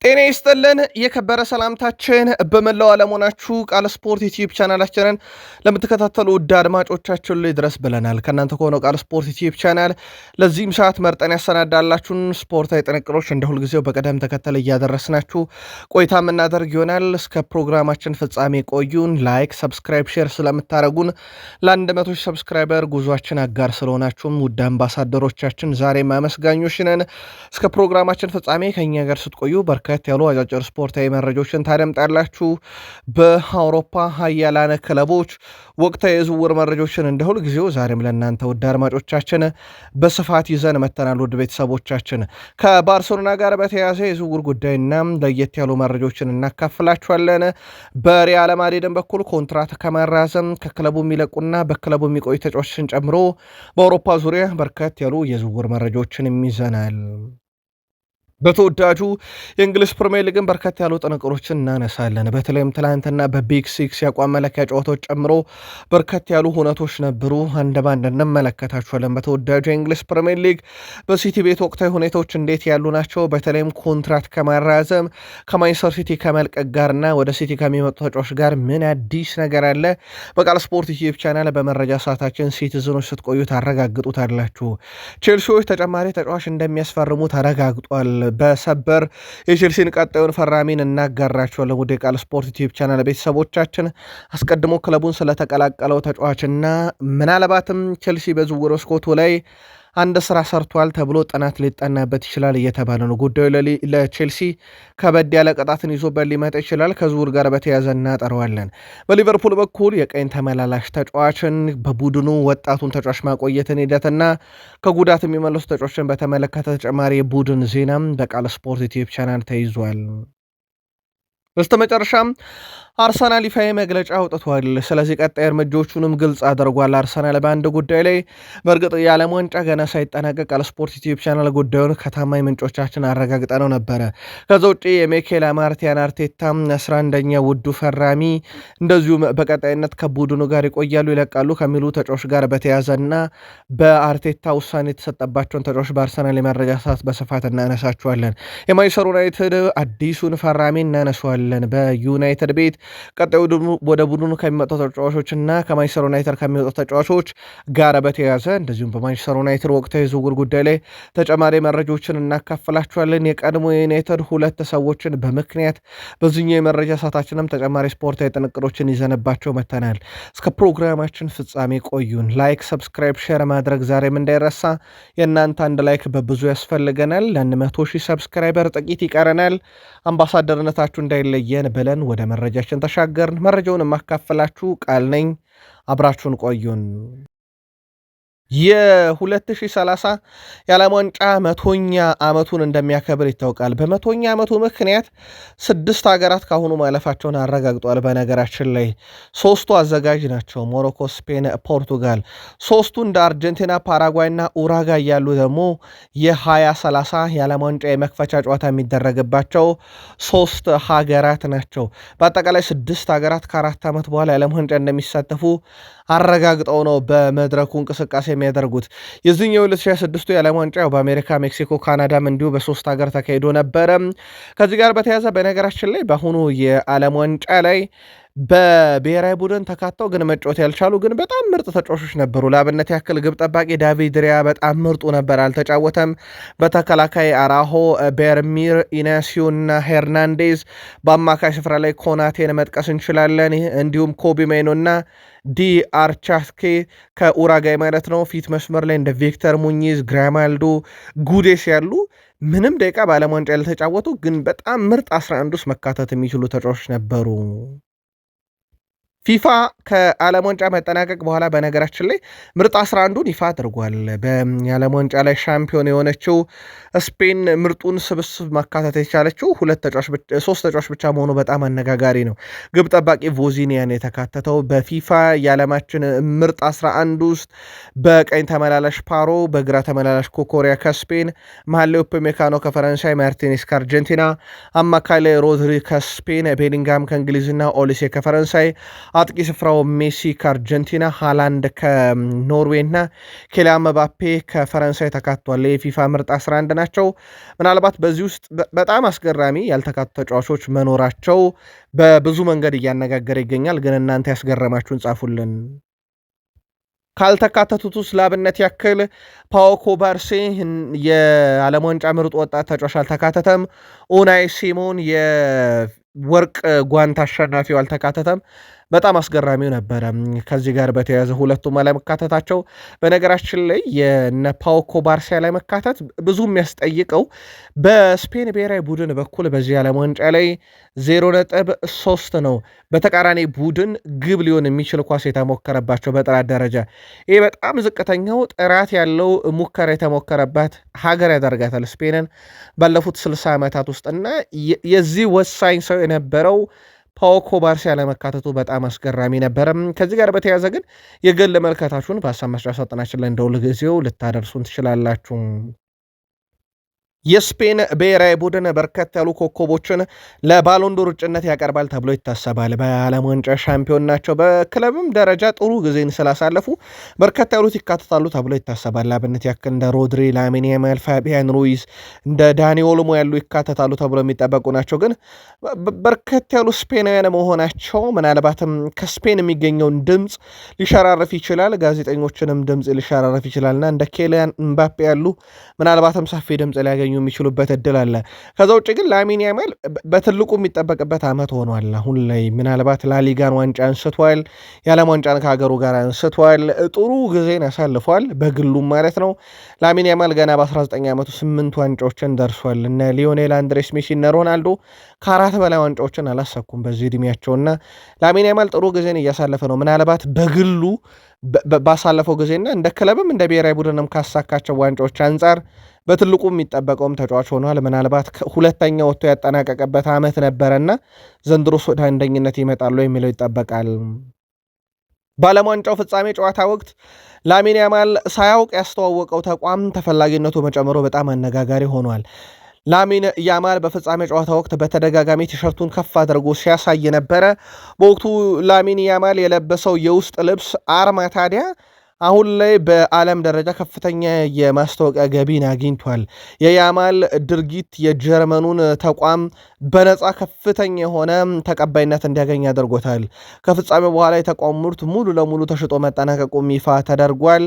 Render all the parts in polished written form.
ጤና ይስጥልን የከበረ ሰላምታችን በመላው ዓለም ሆናችሁ ቃል ስፖርት ዩቲዩብ ቻናላችንን ለምትከታተሉ ውድ አድማጮቻችን ላይ ድረስ ብለናል። ከእናንተ ከሆነው ቃል ስፖርት ዩቲዩብ ቻናል ለዚህም ሰዓት መርጠን ያሰናዳላችሁን ስፖርታዊ ጥንቅሮች እንደ ሁልጊዜው በቀደም ተከተል እያደረስናችሁ ቆይታ የምናደርግ ይሆናል። እስከ ፕሮግራማችን ፍጻሜ ቆዩን። ላይክ፣ ሰብስክራይብ፣ ሼር ስለምታደረጉን ለ100 ሰብስክራይበር ጉዟችን አጋር ስለሆናችሁም ውድ አምባሳደሮቻችን ዛሬም አመስጋኞች ነን። እስከ ፕሮግራማችን ፍጻሜ ከኛ ጋር ስትቆዩ በርከት ያሉ አጫጭር ስፖርታዊ መረጃዎችን ታደምጣላችሁ። በአውሮፓ ሀያላን ክለቦች ወቅታዊ የዝውውር መረጃዎችን እንደ ሁል ጊዜው ዛሬም ለእናንተ ውድ አድማጮቻችን በስፋት ይዘን መተናል። ውድ ቤተሰቦቻችን ከባርሴሎና ጋር በተያያዘ የዝውውር ጉዳይና ለየት ያሉ መረጃዎችን እናካፍላችኋለን። በሪያል ማድሪድን በኩል ኮንትራት ከማራዘም ከክለቡ የሚለቁና በክለቡ የሚቆዩ ተጫዋቾችን ጨምሮ በአውሮፓ ዙሪያ በርከት ያሉ የዝውውር መረጃዎችን ይዘናል። በተወዳጁ የእንግሊዝ ፕሪሚየር ሊግን በርከት ያሉ ጥንቅሮችን እናነሳለን። በተለይም ትላንትና በቢግ ሲክስ የአቋም መለኪያ ጨዋታዎች ጨምሮ በርከት ያሉ ሁነቶች ነበሩ። አንድ ባንድ እንመለከታቸዋለን። በተወዳጁ የእንግሊዝ ፕሪሚየር ሊግ በሲቲ ቤት ወቅታዊ ሁኔታዎች እንዴት ያሉ ናቸው? በተለይም ኮንትራት ከማራዘም ከማንቸስተር ሲቲ ከመልቀቅ ጋርና ወደ ሲቲ ከሚመጡ ተጫዋች ጋር ምን አዲስ ነገር አለ? በቃል ስፖርት ዩቲዩብ ቻናል በመረጃ ሰዓታችን ሲቲዝኖች ስትቆዩ ታረጋግጡታላችሁ። ቼልሲዎች ተጨማሪ ተጫዋች እንደሚያስፈርሙ ተረጋግጧል። በሰበር የቼልሲን ቀጣዩን ፈራሚን እናጋራቸዋለን። ወደ ቃል ስፖርት ዩቲዩብ ቻናል ቤተሰቦቻችን አስቀድሞ ክለቡን ስለተቀላቀለው ተጫዋችና ምናልባትም ቼልሲ በዝውውር መስኮቱ ላይ አንድ ስራ ሰርቷል ተብሎ ጥናት ሊጠናበት ይችላል እየተባለ ነው። ጉዳዩ ለቼልሲ ከበድ ያለ ቅጣትን ይዞበት ሊመጣ ይችላል። ከዝውውር ጋር በተያያዘ እናጠረዋለን። በሊቨርፑል በኩል የቀኝ ተመላላሽ ተጫዋችን በቡድኑ ወጣቱን ተጫዋች ማቆየትን ሂደትና ከጉዳት የሚመለሱ ተጫዋችን በተመለከተ ተጨማሪ የቡድን ዜናም በቃል ስፖርት ዩቲዩብ ቻናል ተይዟል። በስተመጨረሻም አርሰናል ይፋዊ መግለጫ አውጥቷል። ስለዚህ ቀጣይ እርምጃዎቹንም ግልጽ አድርጓል። አርሰናል በአንድ ጉዳይ ላይ በእርግጥ የዓለም ዋንጫ ገና ሳይጠናቀቅ አልስፖርት ዩቲዩብ ቻናል ጉዳዩን ከታማኝ ምንጮቻችን አረጋግጠነው ነበረ። ከዛ ውጭ የሚኬል አርቴታ 11ኛ ውዱ ፈራሚ እንደዚሁም በቀጣይነት ከቡድኑ ጋር ይቆያሉ ይለቃሉ ከሚሉ ተጫዋች ጋር በተያዘና በአርቴታ ውሳኔ የተሰጠባቸውን ተጫዋች በአርሰናል የመረጃ ሰዓት በስፋት እናነሳቸዋለን። የማንቸስተር ዩናይትድ አዲሱን ፈራሚ እናነሷለን። በዩናይትድ ቤት ቀጣዩ ወደ ቡድኑ ከሚመጡ ተጫዋቾችና ከማንቸስተር ዩናይትድ ከሚወጡ ተጫዋቾች ጋር በተያያዘ እንደዚሁም በማንቸስተር ዩናይትድ ወቅታዊ ዝውውር ጉዳይ ላይ ተጨማሪ መረጃዎችን እናካፍላችኋለን። የቀድሞ የዩናይትድ ሁለት ሰዎችን በምክንያት በዚህኛው የመረጃ ሰዓታችንም ተጨማሪ ስፖርታዊ ጥንቅሮችን ይዘንባቸው መተናል። እስከ ፕሮግራማችን ፍጻሜ ቆዩን። ላይክ፣ ሰብስክራይብ፣ ሼር ማድረግ ዛሬም እንዳይረሳ። የእናንተ አንድ ላይክ በብዙ ያስፈልገናል። ለ100,000 ሰብስክራይበር ጥቂት ይቀረናል። አምባሳደርነታችሁ እንዳይለየን ብለን ወደ መረጃችን ተሻገርን። መረጃውን የማካፈላችሁ ቃል ነኝ። አብራችሁን ቆዩን። የ2030 የዓለም ዋንጫ 100ኛ ዓመቱን እንደሚያከብር ይታወቃል። በ100ኛ ዓመቱ ምክንያት 6 ሀገራት ካሁኑ ማለፋቸውን አረጋግጧል። በነገራችን ላይ 3ቱ አዘጋጅ ናቸው፣ ሞሮኮ፣ ስፔን፣ ፖርቱጋል። 3ቱ እንደ አርጀንቲና፣ ፓራጓይና ኡራጋይ ያሉ ደግሞ የ2030 የዓለም ዋንጫ የመክፈቻ ጨዋታ የሚደረግባቸው 3 ሀገራት ናቸው። በአጠቃላይ 6 ሀገራት ከ4 ዓመት በኋላ የዓለም ዋንጫ እንደሚሳተፉ አረጋግጠው ነው በመድረኩ እንቅስቃሴ የሚያደርጉት። የዚህኛው 2026 የዓለም ዋንጫ በአሜሪካ፣ ሜክሲኮ፣ ካናዳም እንዲሁ በሶስት ሀገር ተካሂዶ ነበረ። ከዚህ ጋር በተያያዘ በነገራችን ላይ በአሁኑ የዓለም ዋንጫ ላይ በብሔራዊ ቡድን ተካተው ግን መጫወት ያልቻሉ ግን በጣም ምርጥ ተጫዋቾች ነበሩ። ለአብነት ያክል ግብ ጠባቂ ዳቪድ ሪያ በጣም ምርጡ ነበር፣ አልተጫወተም። በተከላካይ አራሆ፣ ቤርሚር፣ ኢናሲዮ እና ሄርናንዴዝ፣ በአማካይ ስፍራ ላይ ኮናቴን መጥቀስ እንችላለን። እንዲሁም ኮቢ ሜኖ እና ዲ አርቻስኬ ከኡራጋይ ማለት ነው። ፊት መስመር ላይ እንደ ቪክተር ሙኚዝ፣ ግራማልዶ፣ ጉዴስ ያሉ ምንም ደቂቃ በዓለም ዋንጫ ያልተጫወቱ ግን በጣም ምርጥ 11 ውስጥ መካተት የሚችሉ ተጫዋቾች ነበሩ። ፊፋ ከዓለም ዋንጫ መጠናቀቅ በኋላ በነገራችን ላይ ምርጥ 11ን ይፋ አድርጓል። በዓለም ዋንጫ ላይ ሻምፒዮን የሆነችው ስፔን ምርጡን ስብስብ ማካተት የቻለችው 3 ተጫዋች ብቻ መሆኑ በጣም አነጋጋሪ ነው። ግብ ጠባቂ ቮዚኒያን የተካተተው በፊፋ የዓለማችን ምርጥ 11 ውስጥ በቀኝ ተመላላሽ ፓሮ፣ በግራ ተመላላሽ ኮኮሪያ ከስፔን፣ መሀል ላይ ኡፕሜካኖ ከፈረንሳይ፣ ማርቲኔስ ከአርጀንቲና፣ አማካይ ላይ ሮድሪ ከስፔን፣ ቤሊንጋም ከእንግሊዝና ኦሊሴ ከፈረንሳይ፣ አጥቂ ስፍራው ሜሲ ከአርጀንቲና፣ ሃላንድ ከኖርዌይ እና ኬሊያን ምባፔ ከፈረንሳይ ተካቷል። የፊፋ ምርጥ 11 ናቸው። ምናልባት በዚህ ውስጥ በጣም አስገራሚ ያልተካቱ ተጫዋቾች መኖራቸው በብዙ መንገድ እያነጋገረ ይገኛል። ግን እናንተ ያስገረማችሁን ጻፉልን። ካልተካተቱት ውስጥ ለአብነት ያክል ፓኦ ኩባርሲ የዓለም ዋንጫ ምርጥ ወጣት ተጫዋች አልተካተተም። ኡናይ ሲሞን የወርቅ ጓንት አሸናፊው አልተካተተም። በጣም አስገራሚው ነበረ ከዚህ ጋር በተያያዘ ሁለቱም አለመካተታቸው። በነገራችን ላይ የነ ፓኦ ኩባርሲ አለመካተት ብዙ የሚያስጠይቀው በስፔን ብሔራዊ ቡድን በኩል በዚህ ዓለም ዋንጫ ላይ 0.3 ነው በተቃራኒ ቡድን ግብ ሊሆን የሚችል ኳስ የተሞከረባቸው በጥራት ደረጃ። ይህ በጣም ዝቅተኛው ጥራት ያለው ሙከራ የተሞከረባት ሀገር ያደርጋታል ስፔንን ባለፉት 60 ዓመታት ውስጥ እና የዚህ ወሳኝ ሰው የነበረው ፓኦ ኩባርሲ አለመካተቱ በጣም አስገራሚ ነበረ። ከዚህ ጋር በተያያዘ ግን የግል መልከታችሁን በሀሳብ መስጫ ሳጥናችን ላይ እንደሁል ጊዜው ልታደርሱን ትችላላችሁ። የስፔን ብሔራዊ ቡድን በርከት ያሉ ኮከቦችን ለባሎንዶር እጩነት ያቀርባል ተብሎ ይታሰባል። በዓለም ዋንጫ ሻምፒዮን ናቸው። በክለብም ደረጃ ጥሩ ጊዜን ስላሳለፉ በርከት ያሉት ይካተታሉ ተብሎ ይታሰባል። ለአብነት ያክል እንደ ሮድሪ፣ ላሚን ያማል፣ ፋቢያን ሩይዝ፣ እንደ ዳኒ ኦልሞ ያሉ ይካተታሉ ተብሎ የሚጠበቁ ናቸው። ግን በርከት ያሉ ስፔናውያን መሆናቸው ምናልባትም ከስፔን የሚገኘውን ድምፅ ሊሸራረፍ ይችላል፣ ጋዜጠኞችንም ድምፅ ሊሸራረፍ ይችላልና እንደ ኬሊያን ምባፔ ያሉ ምናልባትም ሰፊ ድምፅ ሊያገኙ የሚችሉበት እድል አለ። ከዛ ውጭ ግን ላሚን ያማል በትልቁ የሚጠበቅበት ዓመት ሆኗል። አሁን ላይ ምናልባት ላሊጋን ዋንጫ አንስቷል፣ የዓለም ዋንጫን ከሀገሩ ጋር አንስቷል፣ ጥሩ ጊዜን ያሳልፏል በግሉም ማለት ነው። ላሚን ያማል ገና በ19 ዓመቱ 8 ዋንጫዎችን ደርሷል። እነ ሊዮኔል አንድሬስ ሜሲ እነ ሮናልዶ ከ4 በላይ ዋንጫዎችን አላሳኩም በዚህ እድሜያቸውና ላሚን ያማል ጥሩ ጊዜን እያሳለፈ ነው። ምናልባት በግሉ ባሳለፈው ጊዜና እንደ ክለብም እንደ ብሔራዊ ቡድንም ካሳካቸው ዋንጫዎች አንጻር በትልቁ የሚጠበቀውም ተጫዋች ሆኗል። ምናልባት ሁለተኛ ወጥቶ ያጠናቀቀበት ዓመት ነበረና ዘንድሮስ ወደ አንደኝነት ይመጣሉ የሚለው ይጠበቃል። በዓለም ዋንጫው ፍጻሜ ጨዋታ ወቅት ላሚን ያማል ሳያውቅ ያስተዋወቀው ተቋም ተፈላጊነቱ መጨመሩ በጣም አነጋጋሪ ሆኗል። ላሚን ያማል በፍጻሜ ጨዋታ ወቅት በተደጋጋሚ ቲሸርቱን ከፍ አድርጎ ሲያሳይ ነበረ። በወቅቱ ላሚን ያማል የለበሰው የውስጥ ልብስ አርማ ታዲያ አሁን ላይ በዓለም ደረጃ ከፍተኛ የማስታወቂያ ገቢን አግኝቷል። የያማል ድርጊት የጀርመኑን ተቋም በነፃ ከፍተኛ የሆነ ተቀባይነት እንዲያገኝ አድርጎታል። ከፍጻሜ በኋላ የተቋሙ ምርት ሙሉ ለሙሉ ተሽጦ መጠናቀቁም ይፋ ተደርጓል።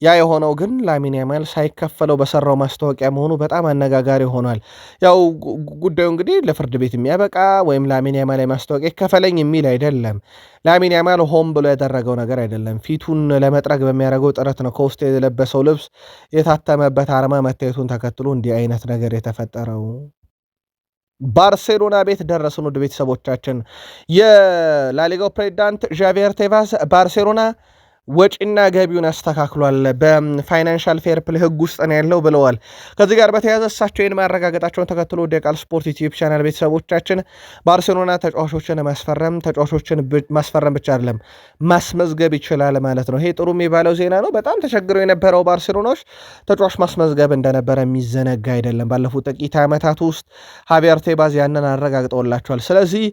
ያ የሆነው ግን ላሚን ያማል ሳይከፈለው በሰራው ማስታወቂያ መሆኑ በጣም አነጋጋሪ ሆኗል። ያው ጉዳዩ እንግዲህ ለፍርድ ቤት የሚያበቃ ወይም ላሚን ያማል ማስታወቂያ ይከፈለኝ የሚል አይደለም። ላሚን ያማል ሆን ብሎ ያደረገው ነገር አይደለም። ፊቱን ለመጥረግ በሚያደርገው ጥረት ነው ከውስጥ የለበሰው ልብስ የታተመበት አርማ መታየቱን ተከትሎ እንዲህ አይነት ነገር የተፈጠረው። ባርሴሎና ቤት ደረስን። ውድ ቤተሰቦቻችን የላሊጋው ፕሬዚዳንት ዣቪየር ቴቫስ ባርሴሎና ወጪና ገቢውን አስተካክሏል፣ በፋይናንሻል ፌር ፕሌይ ህግ ውስጥ ነው ያለው ብለዋል። ከዚህ ጋር በተያያዘ እሳቸው ይህን ማረጋገጣቸውን ተከትሎ ወደ ቃል ስፖርት ዩቲዩብ ቻናል ቤተሰቦቻችን ባርሴሎና ተጫዋቾችን ማስፈረም ብቻ አይደለም ማስመዝገብ ይችላል ማለት ነው። ይሄ ጥሩ የሚባለው ዜና ነው። በጣም ተቸግረው የነበረው ባርሴሎናዎች ተጫዋች ማስመዝገብ እንደነበረ የሚዘነጋ አይደለም። ባለፉት ጥቂት ዓመታት ውስጥ ሃቪየር ቴባዝ ያንን አረጋግጠውላቸዋል። ስለዚህ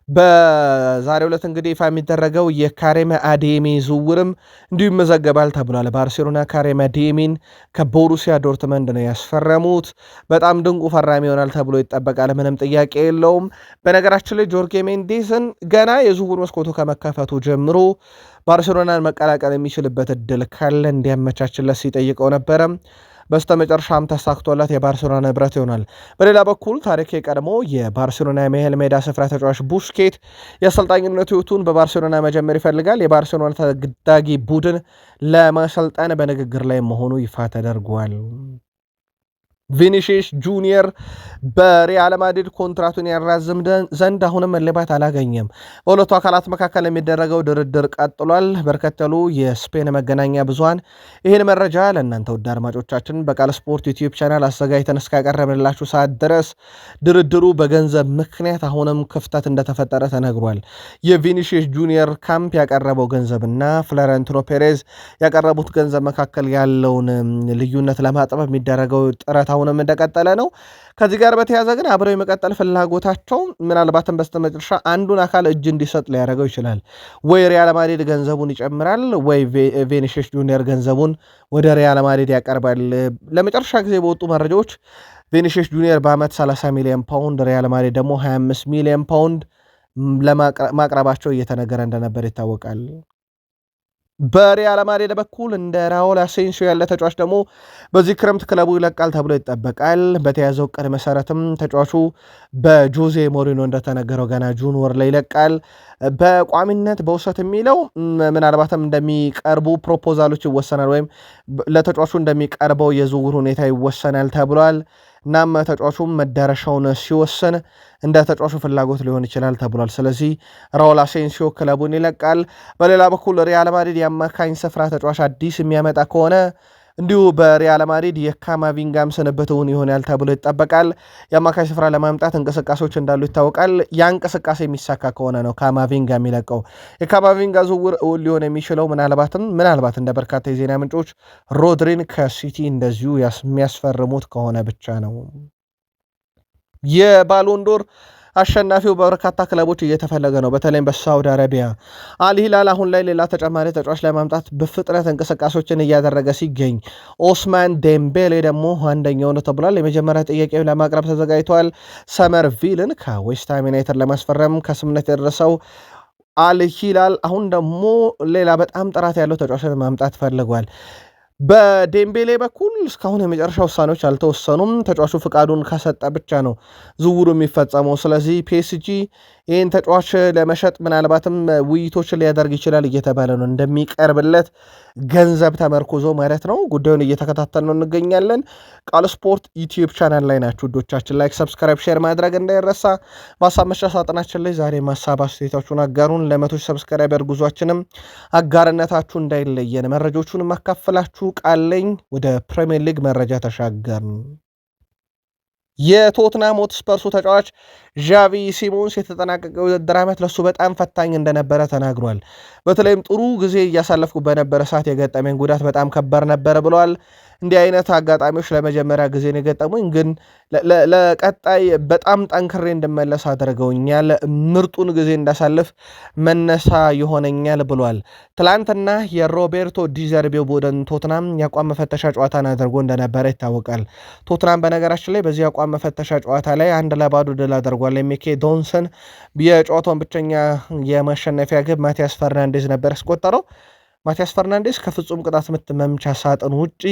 በዛሬው ዕለት እንግዲህ ይፋ የሚደረገው የካሬም አዴሚ ዝውውርም እንዲሁ ይመዘገባል ተብሏል። ባርሴሎና ካሬም አዴሚን ከቦሩሲያ ዶርትመንድ ነው ያስፈረሙት። በጣም ድንቁ ፈራሚ ይሆናል ተብሎ ይጠበቃል። ምንም ጥያቄ የለውም። በነገራችን ላይ ጆርጌ ሜንዴስን ገና የዝውውር መስኮቱ ከመከፈቱ ጀምሮ ባርሴሎናን መቀላቀል የሚችልበት እድል ካለ እንዲያመቻችለት ሲጠይቀው ነበረ። በስተመጨረሻም ተሳክቶላት የባርሴሎና ንብረት ይሆናል። በሌላ በኩል ታሪክ የቀድሞ የባርሴሎና የመሃል ሜዳ ስፍራ ተጫዋች ቡስኬት የአሰልጣኝነት ሕይወቱን በባርሴሎና መጀመር ይፈልጋል። የባርሴሎና ታዳጊ ቡድን ለማሰልጠን በንግግር ላይ መሆኑ ይፋ ተደርጓል። ቪኒሺየስ ጁኒየር በሪያል ማድሪድ ኮንትራቱን ያራዝም ዘንድ አሁንም እልባት አላገኘም። በሁለቱ አካላት መካከል የሚደረገው ድርድር ቀጥሏል። በርከት ያሉ የስፔን መገናኛ ብዙሃን ይህን መረጃ ለእናንተ ውድ አድማጮቻችን በቃል ስፖርት ዩቲዩብ ቻናል አዘጋጅተን እስካቀረብንላችሁ ሰዓት ድረስ ድርድሩ በገንዘብ ምክንያት አሁንም ክፍተት እንደተፈጠረ ተነግሯል። የቪኒሺየስ ጁኒየር ካምፕ ያቀረበው ገንዘብና ፍሎሬንቲኖ ፔሬዝ ያቀረቡት ገንዘብ መካከል ያለውን ልዩነት ለማጥበብ የሚደረገው ጥረት አሁንም እንደቀጠለ ነው። ከዚህ ጋር በተያያዘ ግን አብረው የመቀጠል ፍላጎታቸው ምናልባትም በስተመጨረሻ አንዱን አካል እጅ እንዲሰጥ ሊያደርገው ይችላል። ወይ ሪያል ማድሪድ ገንዘቡን ይጨምራል፣ ወይ ቪኒሲየስ ጁኒየር ገንዘቡን ወደ ሪያል ማድሪድ ያቀርባል። ለመጨረሻ ጊዜ በወጡ መረጃዎች ቪኒሲየስ ጁኒየር በዓመት 30 ሚሊዮን ፓውንድ፣ ሪያል ማድሪድ ደግሞ 25 ሚሊዮን ፓውንድ ማቅረባቸው እየተነገረ እንደነበር ይታወቃል። በሪያል ማድሪድ በኩል እንደ ራውል አሴንሲዮ ያለ ተጫዋች ደግሞ በዚህ ክረምት ክለቡ ይለቃል ተብሎ ይጠበቃል። በተያዘው ዕቅድ መሰረትም ተጫዋቹ በጆዜ ሞሪኖ እንደተነገረው ገና ጁን ወር ላይ ይለቃል። በቋሚነት በውሰት የሚለው ምናልባትም እንደሚቀርቡ ፕሮፖዛሎች ይወሰናል፣ ወይም ለተጫዋቹ እንደሚቀርበው የዝውውር ሁኔታ ይወሰናል ተብሏል። እናም ተጫዋቹም መዳረሻውን ሲወስን እንደ ተጫዋቹ ፍላጎት ሊሆን ይችላል ተብሏል። ስለዚህ ራውል አሴንሲዮ ክለቡን ይለቃል። በሌላ በኩል ሪያል ማድሪድ የአማካኝ ስፍራ ተጫዋች አዲስ የሚያመጣ ከሆነ እንዲሁ በሪያል ማድሪድ የካማቪንጋም ስንብትውን ይሆናል ተብሎ ይጠበቃል። የአማካኝ ስፍራ ለማምጣት እንቅስቃሴዎች እንዳሉ ይታወቃል። ያ እንቅስቃሴ የሚሳካ ከሆነ ነው ካማቪንጋ የሚለቀው። የካማቪንጋ ዝውውር ሊሆን የሚችለው ምናልባት እንደ በርካታ የዜና ምንጮች ሮድሪን ከሲቲ እንደዚሁ የሚያስፈርሙት ከሆነ ብቻ ነው። የባሎንዶር አሸናፊው በበርካታ ክለቦች እየተፈለገ ነው። በተለይም በሳውዲ አረቢያ አልሂላል አሁን ላይ ሌላ ተጨማሪ ተጫዋች ለማምጣት በፍጥነት እንቅስቃሴዎችን እያደረገ ሲገኝ፣ ኦስማን ዴምቤሌ ደግሞ አንደኛው ነው ተብሏል። የመጀመሪያ ጥያቄ ለማቅረብ ተዘጋጅተዋል። ሰመር ቪልን ከዌስትሃም ዩናይትድ ለማስፈረም ከስምነት የደረሰው አልሂላል አሁን ደግሞ ሌላ በጣም ጥራት ያለው ተጫዋች ማምጣት ፈልጓል። በዴምቤሌ በኩል እስካሁን የመጨረሻ ውሳኔዎች አልተወሰኑም። ተጫዋቹ ፍቃዱን ከሰጠ ብቻ ነው ዝውውሩ የሚፈጸመው። ስለዚህ ፒኤስጂ ይህን ተጫዋች ለመሸጥ ምናልባትም ውይይቶችን ሊያደርግ ይችላል እየተባለ ነው፣ እንደሚቀርብለት ገንዘብ ተመርኩዞ ማለት ነው። ጉዳዩን እየተከታተል ነው እንገኛለን። ቃል ስፖርት ዩቲዩብ ቻናል ላይ ናችሁ ውዶቻችን። ላይክ፣ ሰብስክራይብ፣ ሼር ማድረግ እንዳይረሳ። በሀሳብ መስጫ ሳጥናችን ላይ ዛሬ ሀሳብ አስተያየታችሁን አጋሩን። ለመቶ ሰብስክራይበር ጉዟችንም አጋርነታችሁ እንዳይለየን መረጃዎቹን ማካፈላችሁ ቃለኝ። ወደ ፕሪሚየር ሊግ መረጃ ተሻገርን። የቶትናም ሆትስፐርሱ ተጫዋች ዣቪ ሲሞንስ የተጠናቀቀ ውድድር ዓመት ለሱ በጣም ፈታኝ እንደነበረ ተናግሯል። በተለይም ጥሩ ጊዜ እያሳለፍኩ በነበረ ሰዓት የገጠመኝ ጉዳት በጣም ከባድ ነበረ ብለዋል። እንዲህ አይነት አጋጣሚዎች ለመጀመሪያ ጊዜ ነው የገጠሙኝ፣ ግን ለቀጣይ በጣም ጠንክሬ እንድመለስ አድርገውኛል፣ ምርጡን ጊዜ እንዳሳልፍ መነሳ ይሆነኛል ብሏል። ትላንትና የሮቤርቶ ዲዘርቤው ቡድን ቶትናም የአቋም መፈተሻ ጨዋታን አድርጎ እንደነበረ ይታወቃል። ቶትናም በነገራችን ላይ በዚህ አቋም መፈተሻ ጨዋታ ላይ 1-0 ድል አድርጓል። ሚኬ ዶንሰን የጨዋታውን ብቸኛ የማሸነፊያ ግብ ማቲያስ ፈርናንዴዝ ነበር ያስቆጠረው። ማቲያስ ፈርናንዴዝ ከፍጹም ቅጣት ምት መምቻ ሳጥን ውጪ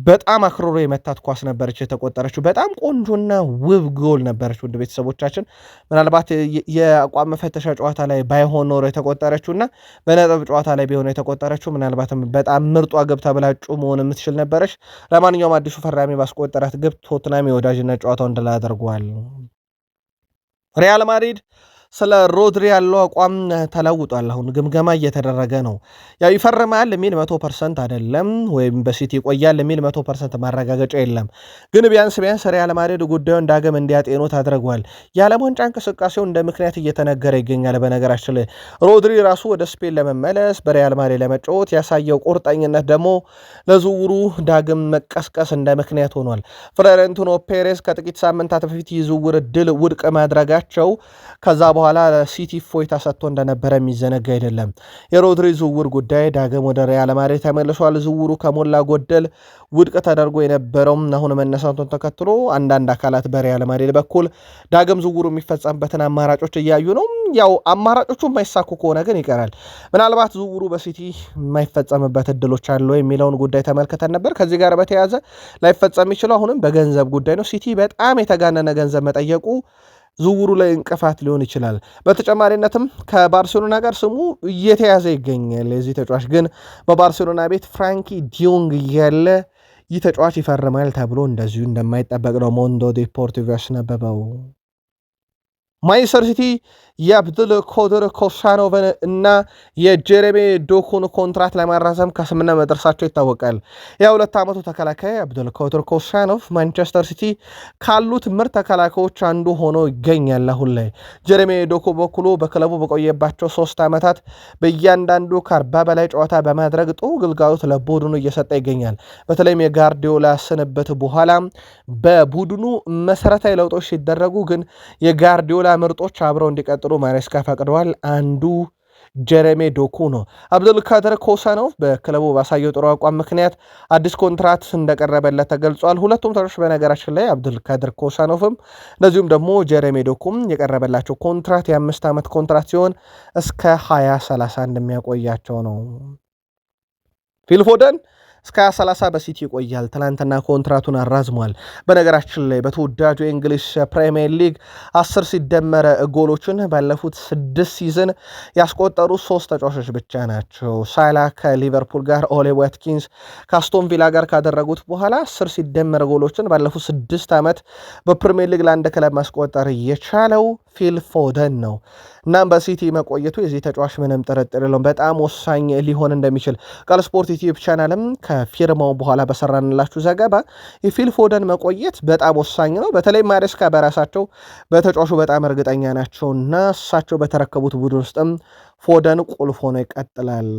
በጣም አክሮሮ የመታት ኳስ ነበረች የተቆጠረችው። በጣም ቆንጆና ውብ ጎል ነበረች። ውድ ቤተሰቦቻችን ምናልባት የአቋም መፈተሻ ጨዋታ ላይ ባይሆን ኖሮ የተቆጠረችውና በነጥብ ጨዋታ ላይ ቢሆን የተቆጠረችው ምናልባትም በጣም ምርጧ ግብ ተብላ እጩ መሆን የምትችል ነበረች። ለማንኛውም አዲሱ ፈራሚ ባስቆጠራት ግብ ቶትናም የወዳጅነት ጨዋታው እንድል አድርጓል። ሪያል ማድሪድ ስለ ሮድሪ ያለው አቋም ተለውጧል። አሁን ግምገማ እየተደረገ ነው። ያው ይፈርማል የሚል 100% አይደለም፣ ወይም በሲቲ ይቆያል የሚል 100% ማረጋገጫ የለም። ግን ቢያንስ ሪያል ማድሪድ ጉዳዩን ዳግም እንዲያጤኑት አድርጓል። የዓለም ዋንጫ እንቅስቃሴው እንደ ምክንያት እየተነገረ ይገኛል። በነገራችን ላይ ሮድሪ ራሱ ወደ ስፔን ለመመለስ በሪያል ማድሪድ ለመጫወት ያሳየው ቁርጠኝነት ደግሞ ለዝውውሩ ዳግም መቀስቀስ እንደ ምክንያት ሆኗል። ፍሎሬንቲኖ ፔሬዝ ከጥቂት ሳምንታት በፊት የዝውውር ድል ውድቅ ማድረጋቸው ከዛ በኋላ ሲቲ ፎይታ ሰጥቶ እንደነበረ የሚዘነጋ አይደለም። የሮድሪ ዝውውር ጉዳይ ዳግም ወደ ሪያል ማድሪድ ተመልሷል። ዝውውሩ ከሞላ ጎደል ውድቅ ተደርጎ የነበረውም አሁን መነሳቱን ተከትሎ አንዳንድ አካላት በሪያል ማድሪድ በኩል ዳግም ዝውውሩ የሚፈጸምበትን አማራጮች እያዩ ነው። ያው አማራጮቹ የማይሳኩ ከሆነ ግን ይቀራል። ምናልባት ዝውውሩ በሲቲ የማይፈጸምበት እድሎች አሉ የሚለውን ጉዳይ ተመልክተን ነበር። ከዚህ ጋር በተያያዘ ላይፈጸም ይችላል አሁንም በገንዘብ ጉዳይ ነው። ሲቲ በጣም የተጋነነ ገንዘብ መጠየቁ ዝውውሩ ላይ እንቅፋት ሊሆን ይችላል። በተጨማሪነትም ከባርሴሎና ጋር ስሙ እየተያዘ ይገኛል። የዚህ ተጫዋች ግን በባርሴሎና ቤት ፍራንኪ ዲዮንግ እያለ ይህ ተጫዋች ይፈርማል ተብሎ እንደዚሁ እንደማይጠበቅ ነው ሞንዶ ዴፖርቲቮ ያስነበበው። ማንቸስተር ሲቲ የአብዱል ኮድር ኮሳኖቭን እና የጀሬሚ ዶኩን ኮንትራት ለማራዘም ከስምምነት መድረሳቸው ይታወቃል። የ2 ዓመቱ ተከላካይ አብዱል ኮድር ኮሳኖቭ ማንቸስተር ሲቲ ካሉት ምርጥ ተከላካዮች አንዱ ሆኖ ይገኛል። አሁን ላይ ጀሬሚ ዶኩ በኩሉ በክለቡ በቆየባቸው 3 ዓመታት በእያንዳንዱ ከ40 በላይ ጨዋታ በማድረግ ጥሩ ግልጋሎት ለቡድኑ እየሰጠ ይገኛል። በተለይም የጋርዲዮላ ስንብት በኋላ በቡድኑ መሰረታዊ ለውጦች ሲደረጉ ግን የጋርዲዮላ ምርጦች አብረው እንዲቀጥሉ ማሬስካ ፈቅደዋል። አንዱ ጀሬሚ ዶኩ ነው። አብዱልካድር ኮሳኖቭ በክለቡ ባሳየው ጥሩ አቋም ምክንያት አዲስ ኮንትራት እንደቀረበለት ተገልጿል። ሁለቱም ተጫዋቾች በነገራችን ላይ አብዱልካድር ኮሳኖቭም እንደዚሁም ደግሞ ጀሬሚ ዶኩም የቀረበላቸው ኮንትራት የ5 ዓመት ኮንትራት ሲሆን እስከ 2030 እንደሚያቆያቸው ነው። ፊል ፎደን እስከ 2030 በሲቲ ይቆያል። ትናንትና ኮንትራቱን አራዝሟል። በነገራችን ላይ በተወዳጁ የእንግሊዝ ፕሪሚየር ሊግ 10 ሲደመረ ጎሎችን ባለፉት 6 ሲዝን ያስቆጠሩ 3 ተጫዋቾች ብቻ ናቸው። ሳላ ከሊቨርፑል ጋር፣ ኦሌ ዋትኪንስ ከአስቶን ቪላ ጋር ካደረጉት በኋላ 10 ሲደመረ ጎሎችን ባለፉት 6 ዓመት በፕሪሚየር ሊግ ለአንድ ክለብ ማስቆጠር የቻለው ፊል ፎደን ነው። እናም በሲቲ መቆየቱ የዚህ ተጫዋች ምንም ጥርጥር የለውም በጣም ወሳኝ ሊሆን እንደሚችል ቃል ስፖርት ዩቲዩብ ቻናልም ከፊርማው በኋላ በሰራንላችሁ ዘገባ የፊል ፎደን መቆየት በጣም ወሳኝ ነው። በተለይ ማሬስካ በራሳቸው በተጫዋቹ በጣም እርግጠኛ ናቸውና እሳቸው በተረከቡት ቡድን ውስጥም ፎደን ቁልፍ ሆኖ ይቀጥላል።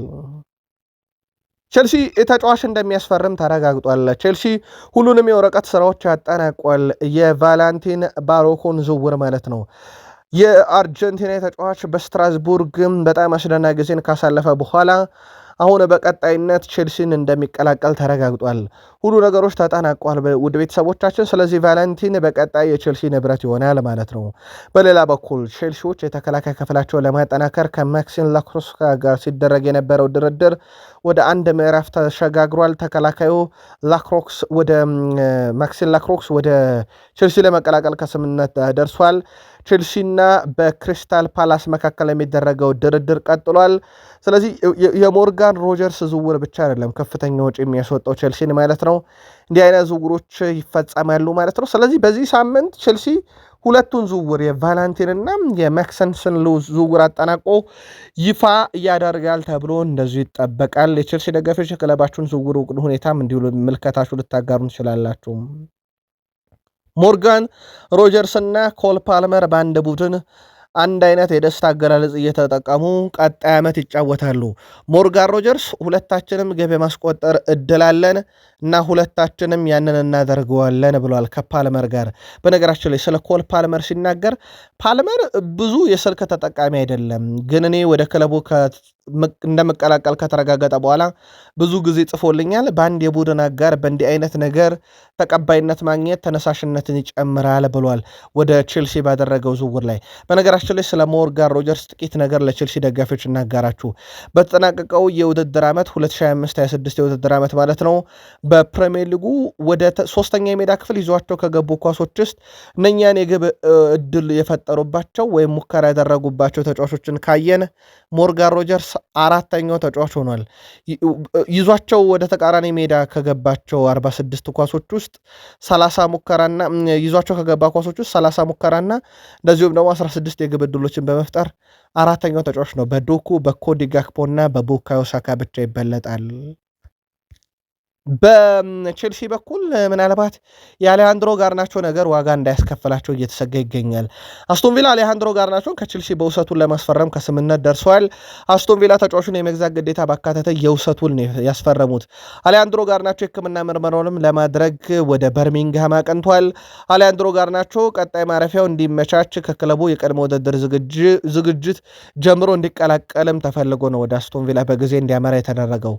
ቼልሲ ተጫዋች እንደሚያስፈርም ተረጋግጧል። ቼልሲ ሁሉንም የወረቀት ስራዎች ያጠናቋል። የቫላንቲን ባሮኮን ዝውውር ማለት ነው። የአርጀንቲና ተጫዋች በስትራስቡርግም በጣም አስደናቂ ጊዜን ካሳለፈ በኋላ አሁን በቀጣይነት ቼልሲን እንደሚቀላቀል ተረጋግጧል። ሁሉ ነገሮች ተጠናቋል ውድ ቤተሰቦቻችን። ስለዚህ ቫለንቲን በቀጣይ የቼልሲ ንብረት ይሆናል ማለት ነው። በሌላ በኩል ቼልሲዎች የተከላካይ ክፍላቸውን ለማጠናከር ከማክሲም ላክሮክስ ጋር ሲደረግ የነበረው ድርድር ወደ አንድ ምዕራፍ ተሸጋግሯል። ተከላካዩ ማክሲም ላክሮክስ ወደ ቼልሲ ለመቀላቀል ከስምምነት ደርሷል። ቼልሲና በክሪስታል ፓላስ መካከል የሚደረገው ድርድር ቀጥሏል። ስለዚህ የሞርጋን ሮጀርስ ዝውውር ብቻ አይደለም ከፍተኛ ወጪ የሚያስወጣው ቼልሲን ማለት ነው። እንዲህ አይነት ዝውውሮች ይፈጸማሉ ማለት ነው። ስለዚህ በዚህ ሳምንት ቼልሲ ሁለቱን ዝውውር የቫላንቲንና የማክሰንስን ዝውውር አጠናቆ ይፋ እያደርጋል ተብሎ እንደዚሁ ይጠበቃል። የቼልሲ ደጋፊዎች የክለባችሁን ዝውውር ሁኔታም እንዲሁ ምልከታችሁ ልታጋሩ ትችላላችሁ። ሞርጋን ሮጀርስ እና ኮል ፓልመር በአንድ ቡድን አንድ አይነት የደስታ አገላለጽ እየተጠቀሙ ቀጣይ ዓመት ይጫወታሉ። ሞርጋን ሮጀርስ ሁለታችንም ግብ የማስቆጠር እድል አለን እና ሁለታችንም ያንን እናደርገዋለን ብሏል ከፓልመር ጋር። በነገራችን ላይ ስለ ኮል ፓልመር ሲናገር ፓልመር ብዙ የስልክ ተጠቃሚ አይደለም፣ ግን እኔ ወደ ክለቡ እንደመቀላቀል ከተረጋገጠ በኋላ ብዙ ጊዜ ጽፎልኛል። በአንድ የቡድን አጋር በእንዲህ አይነት ነገር ተቀባይነት ማግኘት ተነሳሽነትን ይጨምራል ብሏል ወደ ቼልሲ ባደረገው ዝውውር ላይ። በነገራችን ላይ ስለ ሞርጋን ሮጀርስ ጥቂት ነገር ለቼልሲ ደጋፊዎች እናጋራችሁ። በተጠናቀቀው የውድድር ዓመት 2025/26 የውድድር ዓመት ማለት ነው በፕሪሚየር ሊጉ ወደ ሶስተኛ የሜዳ ክፍል ይዟቸው ከገቡ ኳሶች ውስጥ እነኛን የግብ እድል የፈጠሩባቸው ወይም ሙከራ ያደረጉባቸው ተጫዋቾችን ካየን ሞርጋን ሮጀርስ አራተኛው ተጫዋች ሆኗል። ይዟቸው ወደ ተቃራኒ ሜዳ ከገባቸው 46 ኳሶች ውስጥ 30 ሙከራና ይዟቸው ከገባ ኳሶች ውስጥ 30 ሙከራና እንደዚሁም ደግሞ 16 የግብ ዕድሎችን በመፍጠር አራተኛው ተጫዋች ነው። በዶኩ በኮዲ ጋክፖ እና በቡካዮ ሳካ ብቻ ይበለጣል። በቼልሲ በኩል ምናልባት የአሌሃንድሮ ጋርናቾ ነገር ዋጋ እንዳያስከፍላቸው እየተሰጋ ይገኛል። አስቶን ቪላ አሌሃንድሮ ጋርናቾን ከቼልሲ በውሰቱን ለማስፈረም ከስምምነት ደርሰዋል። አስቶን ቪላ ተጫዋቹን የመግዛት ግዴታ ባካተተ የውሰቱን ያስፈረሙት። አሌሃንድሮ ጋርናቾ የሕክምና ምርመራውንም ለማድረግ ወደ በርሚንግሃም አቅንቷል። አሌሃንድሮ ጋርናቾ ቀጣይ ማረፊያው እንዲመቻች ከክለቡ የቀድሞ ውድድር ዝግጅት ጀምሮ እንዲቀላቀልም ተፈልጎ ነው ወደ አስቶን ቪላ በጊዜ እንዲያመራ የተደረገው።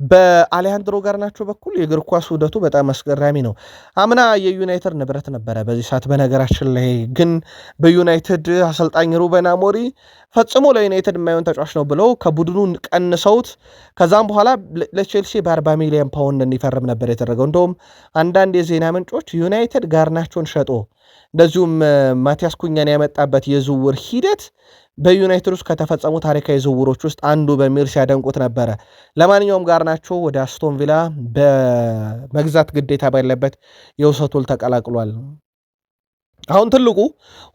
በአሌሃንድሮ ጋርናቾ በኩል የእግር ኳስ ውደቱ በጣም አስገራሚ ነው። አምና የዩናይትድ ንብረት ነበረ በዚህ ሰዓት። በነገራችን ላይ ግን በዩናይትድ አሰልጣኝ ሩበን አሞሪም ፈጽሞ ለዩናይትድ የማይሆን ተጫዋች ነው ብለው ከቡድኑ ቀንሰውት ከዛም በኋላ ለቼልሲ በ40 ሚሊዮን ፓውንድ እንዲፈርም ነበር የተደረገው። እንደውም አንዳንድ የዜና ምንጮች ዩናይትድ ጋርናቾን ሸጦ እንደዚሁም ማቲያስ ኩኛን ያመጣበት የዝውውር ሂደት በዩናይትድ ውስጥ ከተፈጸሙ ታሪካዊ ዝውውሮች ውስጥ አንዱ በሚል ሲያደንቁት ነበረ። ለማንኛውም ጋርናቾ ወደ አስቶን ቪላ በመግዛት ግዴታ ባለበት የውሰት ውል ተቀላቅሏል። አሁን ትልቁ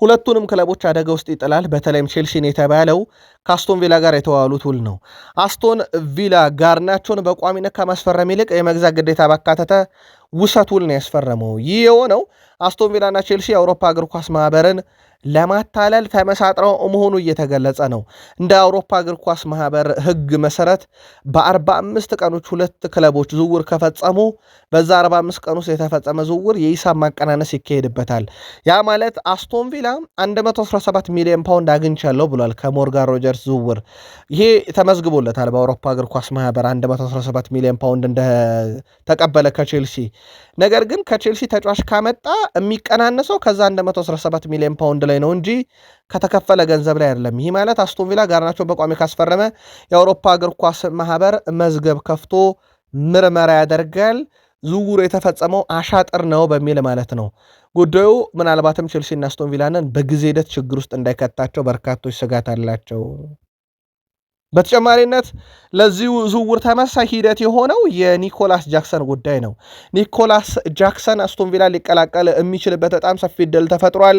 ሁለቱንም ክለቦች አደጋ ውስጥ ይጥላል። በተለይም ቼልሲን የተባለው ከአስቶን ቪላ ጋር የተዋሉት ውል ነው። አስቶን ቪላ ጋርናቾን በቋሚነት ከማስፈረም ይልቅ የመግዛት ግዴታ ባካተተ ውሰት ውል ነው ያስፈረመው። ይህ የሆነው አስቶን ቪላና ቼልሲ የአውሮፓ እግር ኳስ ማህበርን ለማታለል ተመሳጥረው መሆኑ እየተገለጸ ነው። እንደ አውሮፓ እግር ኳስ ማህበር ሕግ መሰረት በ45 ቀኖች ሁለት ክለቦች ዝውውር ከፈጸሙ በዛ 45 ቀን ውስጥ የተፈጸመ ዝውውር የሂሳብ ማቀናነስ ይካሄድበታል። ያ ማለት አስቶን ቪላ 117 ሚሊዮን ፓውንድ አግኝቻለሁ ብሏል ከሞርጋን ሮጀርስ ዝውውር። ይሄ ተመዝግቦለታል በአውሮፓ እግር ኳስ ማህበር 117 ሚሊዮን ፓውንድ እንደተቀበለ ከቼልሲ። ነገር ግን ከቼልሲ ተጫዋች ካመጣ የሚቀናነሰው ከዛ 117 ሚሊዮን ፓውንድ ላይ ነው እንጂ ከተከፈለ ገንዘብ ላይ አይደለም። ይህ ማለት አስቶን ቪላ ጋርናቾን በቋሚ ካስፈረመ የአውሮፓ እግር ኳስ ማህበር መዝገብ ከፍቶ ምርመራ ያደርጋል። ዝውውሩ የተፈጸመው አሻጥር ነው በሚል ማለት ነው። ጉዳዩ ምናልባትም ቼልሲና አስቶን ቪላንን በጊዜ ሂደት ችግር ውስጥ እንዳይከታቸው በርካቶች ስጋት አላቸው። በተጨማሪነት ለዚሁ ዝውውር ተመሳሳይ ሂደት የሆነው የኒኮላስ ጃክሰን ጉዳይ ነው። ኒኮላስ ጃክሰን አስቶን ቪላ ሊቀላቀል የሚችልበት በጣም ሰፊ ዕድል ተፈጥሯል።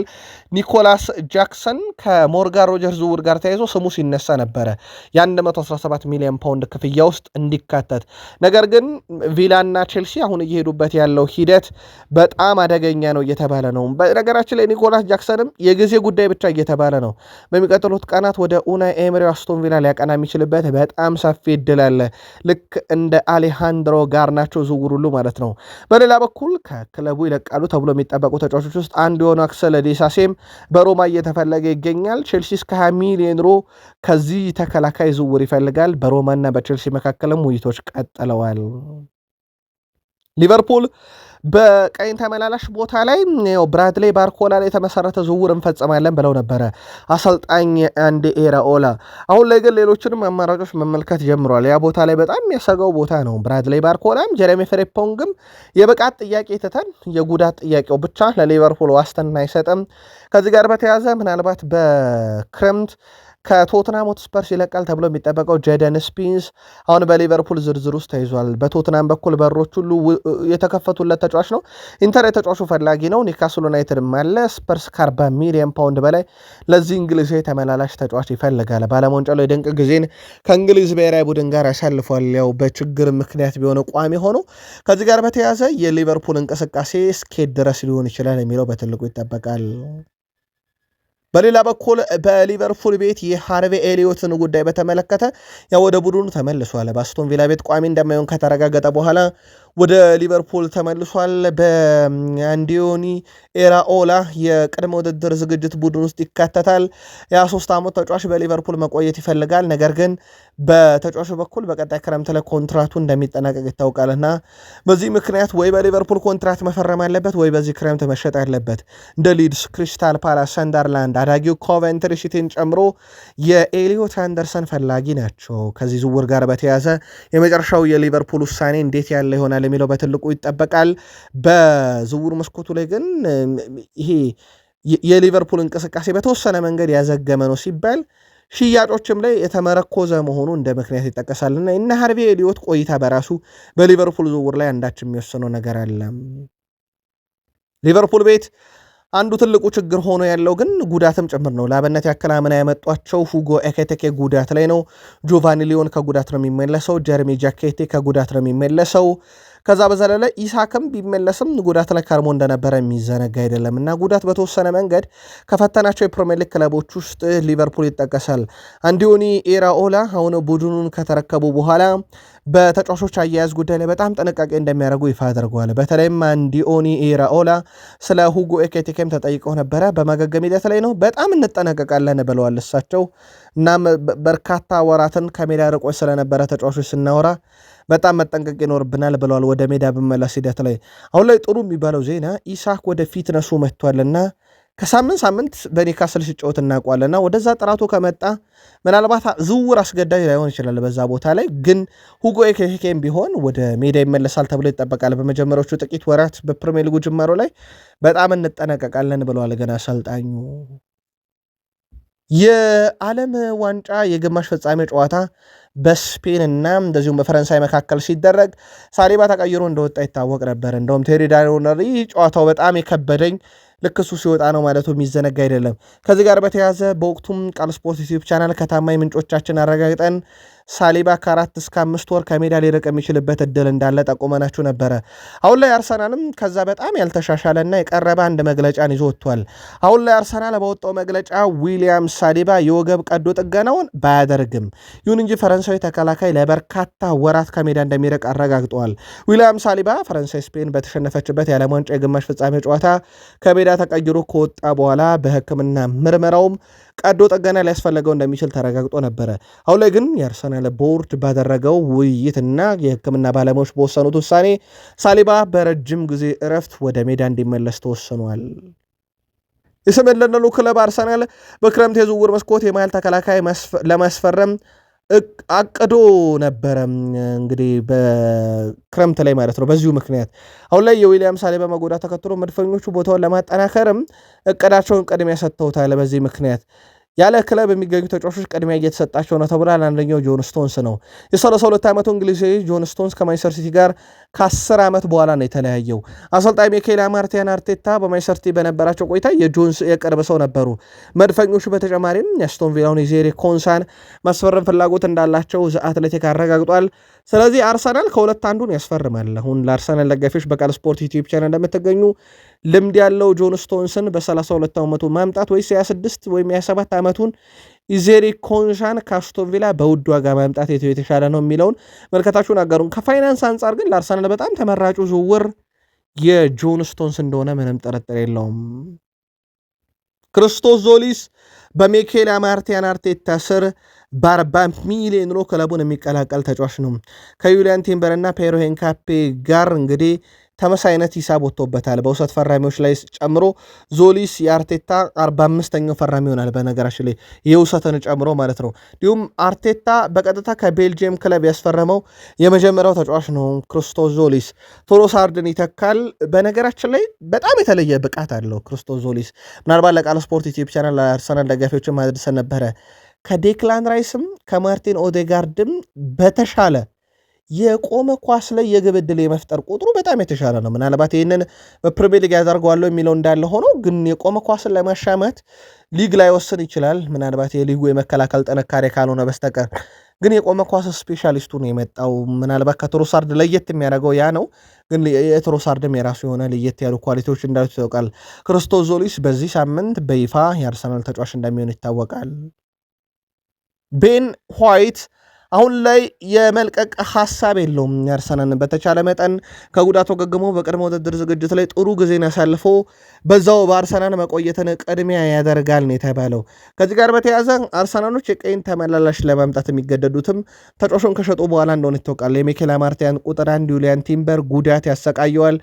ኒኮላስ ጃክሰን ከሞርጋን ሮጀርስ ዝውውር ጋር ተያይዞ ስሙ ሲነሳ ነበረ የ117 ሚሊዮን ፓውንድ ክፍያ ውስጥ እንዲካተት። ነገር ግን ቪላና ቼልሲ አሁን እየሄዱበት ያለው ሂደት በጣም አደገኛ ነው እየተባለ ነው። በነገራችን ላይ ኒኮላስ ጃክሰንም የጊዜ ጉዳይ ብቻ እየተባለ ነው። በሚቀጥሉት ቀናት ወደ ኡናይ ኤምሪው አስቶን ቪላ ሊያቀና የሚችልበት በጣም ሰፊ እድል አለ። ልክ እንደ አሌሃንድሮ ጋርናቾ ዝውውር ሁሉ ማለት ነው። በሌላ በኩል ከክለቡ ይለቃሉ ተብሎ የሚጠበቁ ተጫዋቾች ውስጥ አንዱ የሆነ አክሰል ዲሳሴም በሮማ እየተፈለገ ይገኛል። ቼልሲ እስከ 20 ሚሊዮን ዩሮ ከዚህ ተከላካይ ዝውውር ይፈልጋል። በሮማና በቼልሲ መካከልም ውይይቶች ቀጥለዋል። ሊቨርፑል በቀኝ ተመላላሽ ቦታ ላይ ብራድሌ ባርኮላ ላይ የተመሰረተ ዝውውር እንፈጸማለን ብለው ነበረ አሰልጣኝ አንዲ ኢራኦላ። አሁን ላይ ግን ሌሎችንም አማራጮች መመልከት ጀምሯል። ያ ቦታ ላይ በጣም የሚያሰጋው ቦታ ነው። ብራድሌ ባርኮላም ጀሬሚ ፍሬምፖንግም የብቃት ጥያቄ ትተን የጉዳት ጥያቄው ብቻ ለሊቨርፑል ዋስትና አይሰጥም። ከዚህ ጋር በተያያዘ ምናልባት በክረምት ከቶትናም ሆትስፐርስ ይለቃል ተብሎ የሚጠበቀው ጄደን ስፒንስ አሁን በሊቨርፑል ዝርዝር ውስጥ ተይዟል። በቶትናም በኩል በሮች ሁሉ የተከፈቱለት ተጫዋች ነው። ኢንተር የተጫዋቹ ፈላጊ ነው። ኒውካስል ዩናይትድም አለ። ስፐርስ ከ40 ሚሊዮን ፓውንድ በላይ ለዚህ እንግሊዝ ተመላላሽ ተጫዋች ይፈልጋል። ባለመንጫ ላይ ድንቅ ጊዜን ከእንግሊዝ ብሔራዊ ቡድን ጋር ያሳልፏል። ያው በችግር ምክንያት ቢሆነ ቋሚ ሆኖ ከዚህ ጋር በተያያዘ የሊቨርፑል እንቅስቃሴ እስኬት ድረስ ሊሆን ይችላል የሚለው በትልቁ ይጠበቃል። በሌላ በኩል በሊቨርፑል ቤት የሃርቬ ኤሊዮትን ጉዳይ በተመለከተ ያው ወደ ቡድኑ ተመልሷል። በአስቶን ቪላ ቤት ቋሚ እንደማይሆን ከተረጋገጠ በኋላ ወደ ሊቨርፑል ተመልሷል። በአንዲዮኒ ኤራኦላ የቅድመ ውድድር ዝግጅት ቡድን ውስጥ ይካተታል። የ23 ዓመት ተጫዋች በሊቨርፑል መቆየት ይፈልጋል። ነገር ግን በተጫዋቹ በኩል በቀጣይ ክረምት ላይ ኮንትራቱ እንደሚጠናቀቅ ይታወቃልና በዚህ ምክንያት ወይ በሊቨርፑል ኮንትራት መፈረም አለበት ወይ በዚህ ክረምት መሸጥ አለበት። እንደ ሊድስ፣ ክሪስታል ፓላስ፣ ሰንደርላንድ፣ አዳጊው ኮቨንትሪ ሲቲን ጨምሮ የኤሊዮት አንደርሰን ፈላጊ ናቸው። ከዚህ ዝውውር ጋር በተያያዘ የመጨረሻው የሊቨርፑል ውሳኔ እንዴት ያለ ይሆናል የሚለው በትልቁ ይጠበቃል። በዝውውር መስኮቱ ላይ ግን ይሄ የሊቨርፑል እንቅስቃሴ በተወሰነ መንገድ ያዘገመ ነው ሲባል ሽያጮችም ላይ የተመረኮዘ መሆኑ እንደ ምክንያት ይጠቀሳልና እና ሃርቬ ኤሊዮት ቆይታ በራሱ በሊቨርፑል ዝውውር ላይ አንዳች የሚወስነው ነገር አለ። ሊቨርፑል ቤት አንዱ ትልቁ ችግር ሆኖ ያለው ግን ጉዳትም ጭምር ነው። ለአብነት ያክል አምና ያመጧቸው ሁጎ ኤኬቴኬ ጉዳት ላይ ነው። ጆቫኒ ሊዮን ከጉዳት ነው የሚመለሰው። ጀርሚ ጃኬቴ ከጉዳት ነው የሚመለሰው። ከዛ በዘለለ ኢሳክም ቢመለስም ጉዳት ላይ ከርሞ እንደነበረ የሚዘነጋ አይደለም እና ጉዳት በተወሰነ መንገድ ከፈተናቸው የፕሪሚየር ሊግ ክለቦች ውስጥ ሊቨርፑል ይጠቀሳል። አንዲዮኒ ኢራኦላ አሁን ቡድኑን ከተረከቡ በኋላ በተጫዋቾች አያያዝ ጉዳይ ላይ በጣም ጥንቃቄ እንደሚያደርጉ ይፋ አድርገዋል። በተለይም አንዲዮኒ ኢራኦላ ስለ ሁጎ ኤኬቴኬም ተጠይቀው ነበረ። በማገገም ሂደት ላይ ነው፣ በጣም እንጠነቀቃለን ብለዋል እሳቸው። እናም በርካታ ወራትን ከሜዳ ርቆች ስለነበረ ተጫዋቾች ስናወራ በጣም መጠንቀቅ ይኖርብናል ብለዋል። ወደ ሜዳ በመለስ ሂደት ላይ አሁን ላይ ጥሩ የሚባለው ዜና ኢሳክ ወደ ፊትነሱ መጥቷልና ከሳምንት በኒውካስል ሲጫወት እናውቋልና ወደዛ ጥራቱ ከመጣ ምናልባት ዝውውር አስገዳጅ ላይሆን ይችላል። በዛ ቦታ ላይ ግን ሁጎ ኤኬቴኬም ቢሆን ወደ ሜዳ ይመለሳል ተብሎ ይጠበቃል። በመጀመሪያዎቹ ጥቂት ወራት በፕሪሚየር ሊጉ ጅማሮ ላይ በጣም እንጠነቀቃለን ብለዋል። ገና አሰልጣኙ የዓለም ዋንጫ የግማሽ ፍጻሜ ጨዋታ በስፔን እና እንደዚሁም በፈረንሳይ መካከል ሲደረግ ሳሊባ ተቀይሮ እንደወጣ ይታወቅ ነበር። እንደውም ቴሪ ዳንሪ ጨዋታው በጣም የከበደኝ ልክ እሱ ሲወጣ ነው ማለቱ የሚዘነጋ አይደለም። ከዚህ ጋር በተያያዘ በወቅቱም ቃል ስፖርት ዩቲዩብ ቻናል ከታማኝ ምንጮቻችን አረጋግጠን ሳሊባ ከ4 እስከ 5 ወር ከሜዳ ሊርቅ የሚችልበት እድል እንዳለ ጠቁመናችሁ ነበረ። አሁን ላይ አርሰናልም ከዛ በጣም ያልተሻሻለና የቀረበ አንድ መግለጫን ይዞ ወጥቷል። አሁን ላይ አርሰናል በወጣው መግለጫ ዊሊያም ሳሊባ የወገብ ቀዶ ጥገናውን ባያደርግም፣ ይሁን እንጂ ፈረንሳዊ ተከላካይ ለበርካታ ወራት ከሜዳ እንደሚርቅ አረጋግጠዋል። ዊሊያም ሳሊባ ፈረንሳይ ስፔን በተሸነፈችበት የዓለም ዋንጫ የግማሽ ፍጻሜ ጨዋታ ከሜዳ ተቀይሮ ከወጣ በኋላ በሕክምና ምርመራውም ቀዶ ጥገና ሊያስፈልገው እንደሚችል ተረጋግጦ ነበረ። አሁን ላይ ግን የአርሰናል ቦርድ ባደረገው ውይይትና የሕክምና ባለሙያዎች በወሰኑት ውሳኔ ሳሊባ በረጅም ጊዜ እረፍት ወደ ሜዳ እንዲመለስ ተወስኗል። የሰሜን ለንደኑ ክለብ አርሰናል በክረምት የዝውውር መስኮት የመሃል ተከላካይ ለማስፈረም አቅዶ ነበረ። እንግዲህ በክረምት ላይ ማለት ነው። በዚሁ ምክንያት አሁን ላይ የዊሊያም ሳሊባ መጎዳት ተከትሎ መድፈኞቹ ቦታውን ለማጠናከርም እቅዳቸውን ቅድሚያ ሰጥተውታል። በዚህ ምክንያት ያለ ክለብ የሚገኙ ተጫዋቾች ቅድሚያ እየተሰጣቸው ነው ተብሏል። አንደኛው ጆን ስቶንስ ነው። የ32 ዓመቱ እንግሊዛዊ ጆን ስቶንስ ከማንቸስተር ሲቲ ጋር ከ10 ዓመት በኋላ ነው የተለያየው። አሰልጣኝ ሚኬል አርቴታ በማንቸስተር ሲቲ በነበራቸው ቆይታ የጆንስ የቅርብ ሰው ነበሩ። መድፈኞቹ በተጨማሪም የአስቶን ቪላውን የዜሬ ኮንሳን ማስፈረም ፍላጎት እንዳላቸው ዘ አትሌቲክ አረጋግጧል። ስለዚህ አርሰናል ከሁለት አንዱን ያስፈርማል። አሁን ለአርሰናል ደጋፊዎች በቃል ስፖርት ዩቲዩብ ቻናል እንደምትገኙ ልምድ ያለው ጆን ስቶንስን በ32 ዓመቱ ማምጣት ወይስ 26 ወይም 27 ዓመቱን ኢዜሪ ኮንሻን ከአስቶን ቪላ በውድ ዋጋ ማምጣት የተሻለ ነው የሚለውን መልከታችሁን አጋሩን። ከፋይናንስ አንጻር ግን ለአርሰናል በጣም ተመራጩ ዝውውር የጆን ስቶንስ እንደሆነ ምንም ጥርጥር የለውም። ክርስቶስ ዞሊስ በሚኬል አርቴታ ስር በ40 ሚሊዮን ዩሮ ክለቡን የሚቀላቀል ተጫዋች ነው። ከዩሊያን ቲምበር እና ፔሮ ሄንካፔ ጋር እንግዲህ ተመሳሳይ አይነት ሂሳብ ወጥቶበታል። በውሰት ፈራሚዎች ላይ ጨምሮ ዞሊስ የአርቴታ 45ኛው ፈራሚ ይሆናል። በነገራችን ላይ የውሰትን ጨምሮ ማለት ነው። እንዲሁም አርቴታ በቀጥታ ከቤልጅየም ክለብ ያስፈረመው የመጀመሪያው ተጫዋች ነው። ክርስቶስ ዞሊስ ትሮሳርድን ይተካል። በነገራችን ላይ በጣም የተለየ ብቃት አለው ክርስቶስ ዞሊስ። ምናልባት ለቃል ስፖርት ዩቲዩብ ቻናል ለአርሰናል ደጋፊዎችን ማድረሰን ነበረ። ከዴክላን ራይስም ከማርቲን ኦዴጋርድም በተሻለ የቆመ ኳስ ላይ የግብ ዕድል የመፍጠር ቁጥሩ በጣም የተሻለ ነው። ምናልባት ይህንን በፕሪሚየር ሊግ ያደርገዋለሁ የሚለው እንዳለ ሆኖ ግን የቆመ ኳስን ለማሻመት ሊግ ላይ ወስን ይችላል። ምናልባት የሊጉ የመከላከል ጥንካሬ ካልሆነ በስተቀር ግን የቆመ ኳስ ስፔሻሊስቱ ነው የመጣው። ምናልባት ከትሮሳርድ ለየት የሚያደርገው ያ ነው። ግን የትሮሳርድም የራሱ የሆነ ለየት ያሉ ኳሊቲዎች እንዳሉት ይታወቃል። ክርስቶስ ዞሊስ በዚህ ሳምንት በይፋ የአርሰናል ተጫዋች እንደሚሆን ይታወቃል። ቤን ዋይት አሁን ላይ የመልቀቅ ሀሳብ የለውም። አርሰናል በተቻለ መጠን ከጉዳቱ ገግሞ በቅድመ ውድድር ዝግጅት ላይ ጥሩ ጊዜን አሳልፎ በዛው በአርሰናል መቆየትን ቅድሚያ ያደርጋል ነው የተባለው። ከዚህ ጋር በተያያዘ አርሰናሎች የቀይን ተመላላሽ ለማምጣት የሚገደዱትም ተጫዋቹን ከሸጡ በኋላ እንደሆነ ይታወቃል። የሚኬል አርቴታን ቁጥር 1 ዩሊያን ቲምበር ጉዳት ያሰቃየዋል።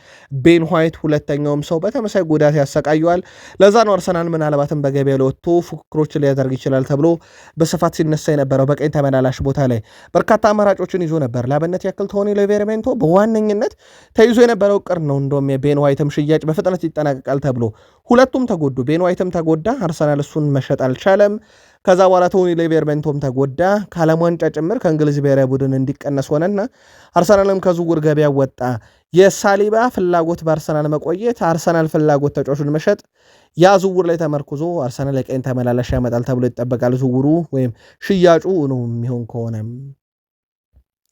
ቤን ዋይት ሁለተኛውም ሰው በተመሳይ ጉዳት ያሰቃየዋል። ለዛ ነው አርሰናል ምናልባትም በገበያ ላይ ወጥቶ ፉክክሮችን ሊያደርግ ይችላል ተብሎ በስፋት ሲነሳ የነበረው በቀኝ ተመላላሽ ቦታ ላይ በርካታ አማራጮችን ይዞ ነበር። ለአብነት ያክል ቶኒ ሊቨርሜንቶ በዋነኝነት ተይዞ የነበረው ቅር ነው። እንደውም የቤን ዋይትም ሽያጭ በፍጥነት ይጠናቀቃል ተብሎ ሁለቱም ተጎዱ። ቤን ዋይትም ተጎዳ፣ አርሰናል እሱን መሸጥ አልቻለም። ከዛ በኋላ ቶኒ ሊቨርሜንቶም ተጎዳ፣ ከዓለም ዋንጫ ጭምር ከእንግሊዝ ብሔራዊ ቡድን እንዲቀነስ ሆነና አርሰናልም ከዝውውር ገበያ ወጣ። የሳሊባ ፍላጎት በአርሰናል መቆየት፣ አርሰናል ፍላጎት ተጫዋቹን መሸጥ፣ ያ ዝውውር ላይ ተመርኩዞ አርሰናል የቀኝ ተመላላሽ ያመጣል ተብሎ ይጠበቃል። ዝውውሩ ወይም ሽያጩ ነው የሚሆን ከሆነ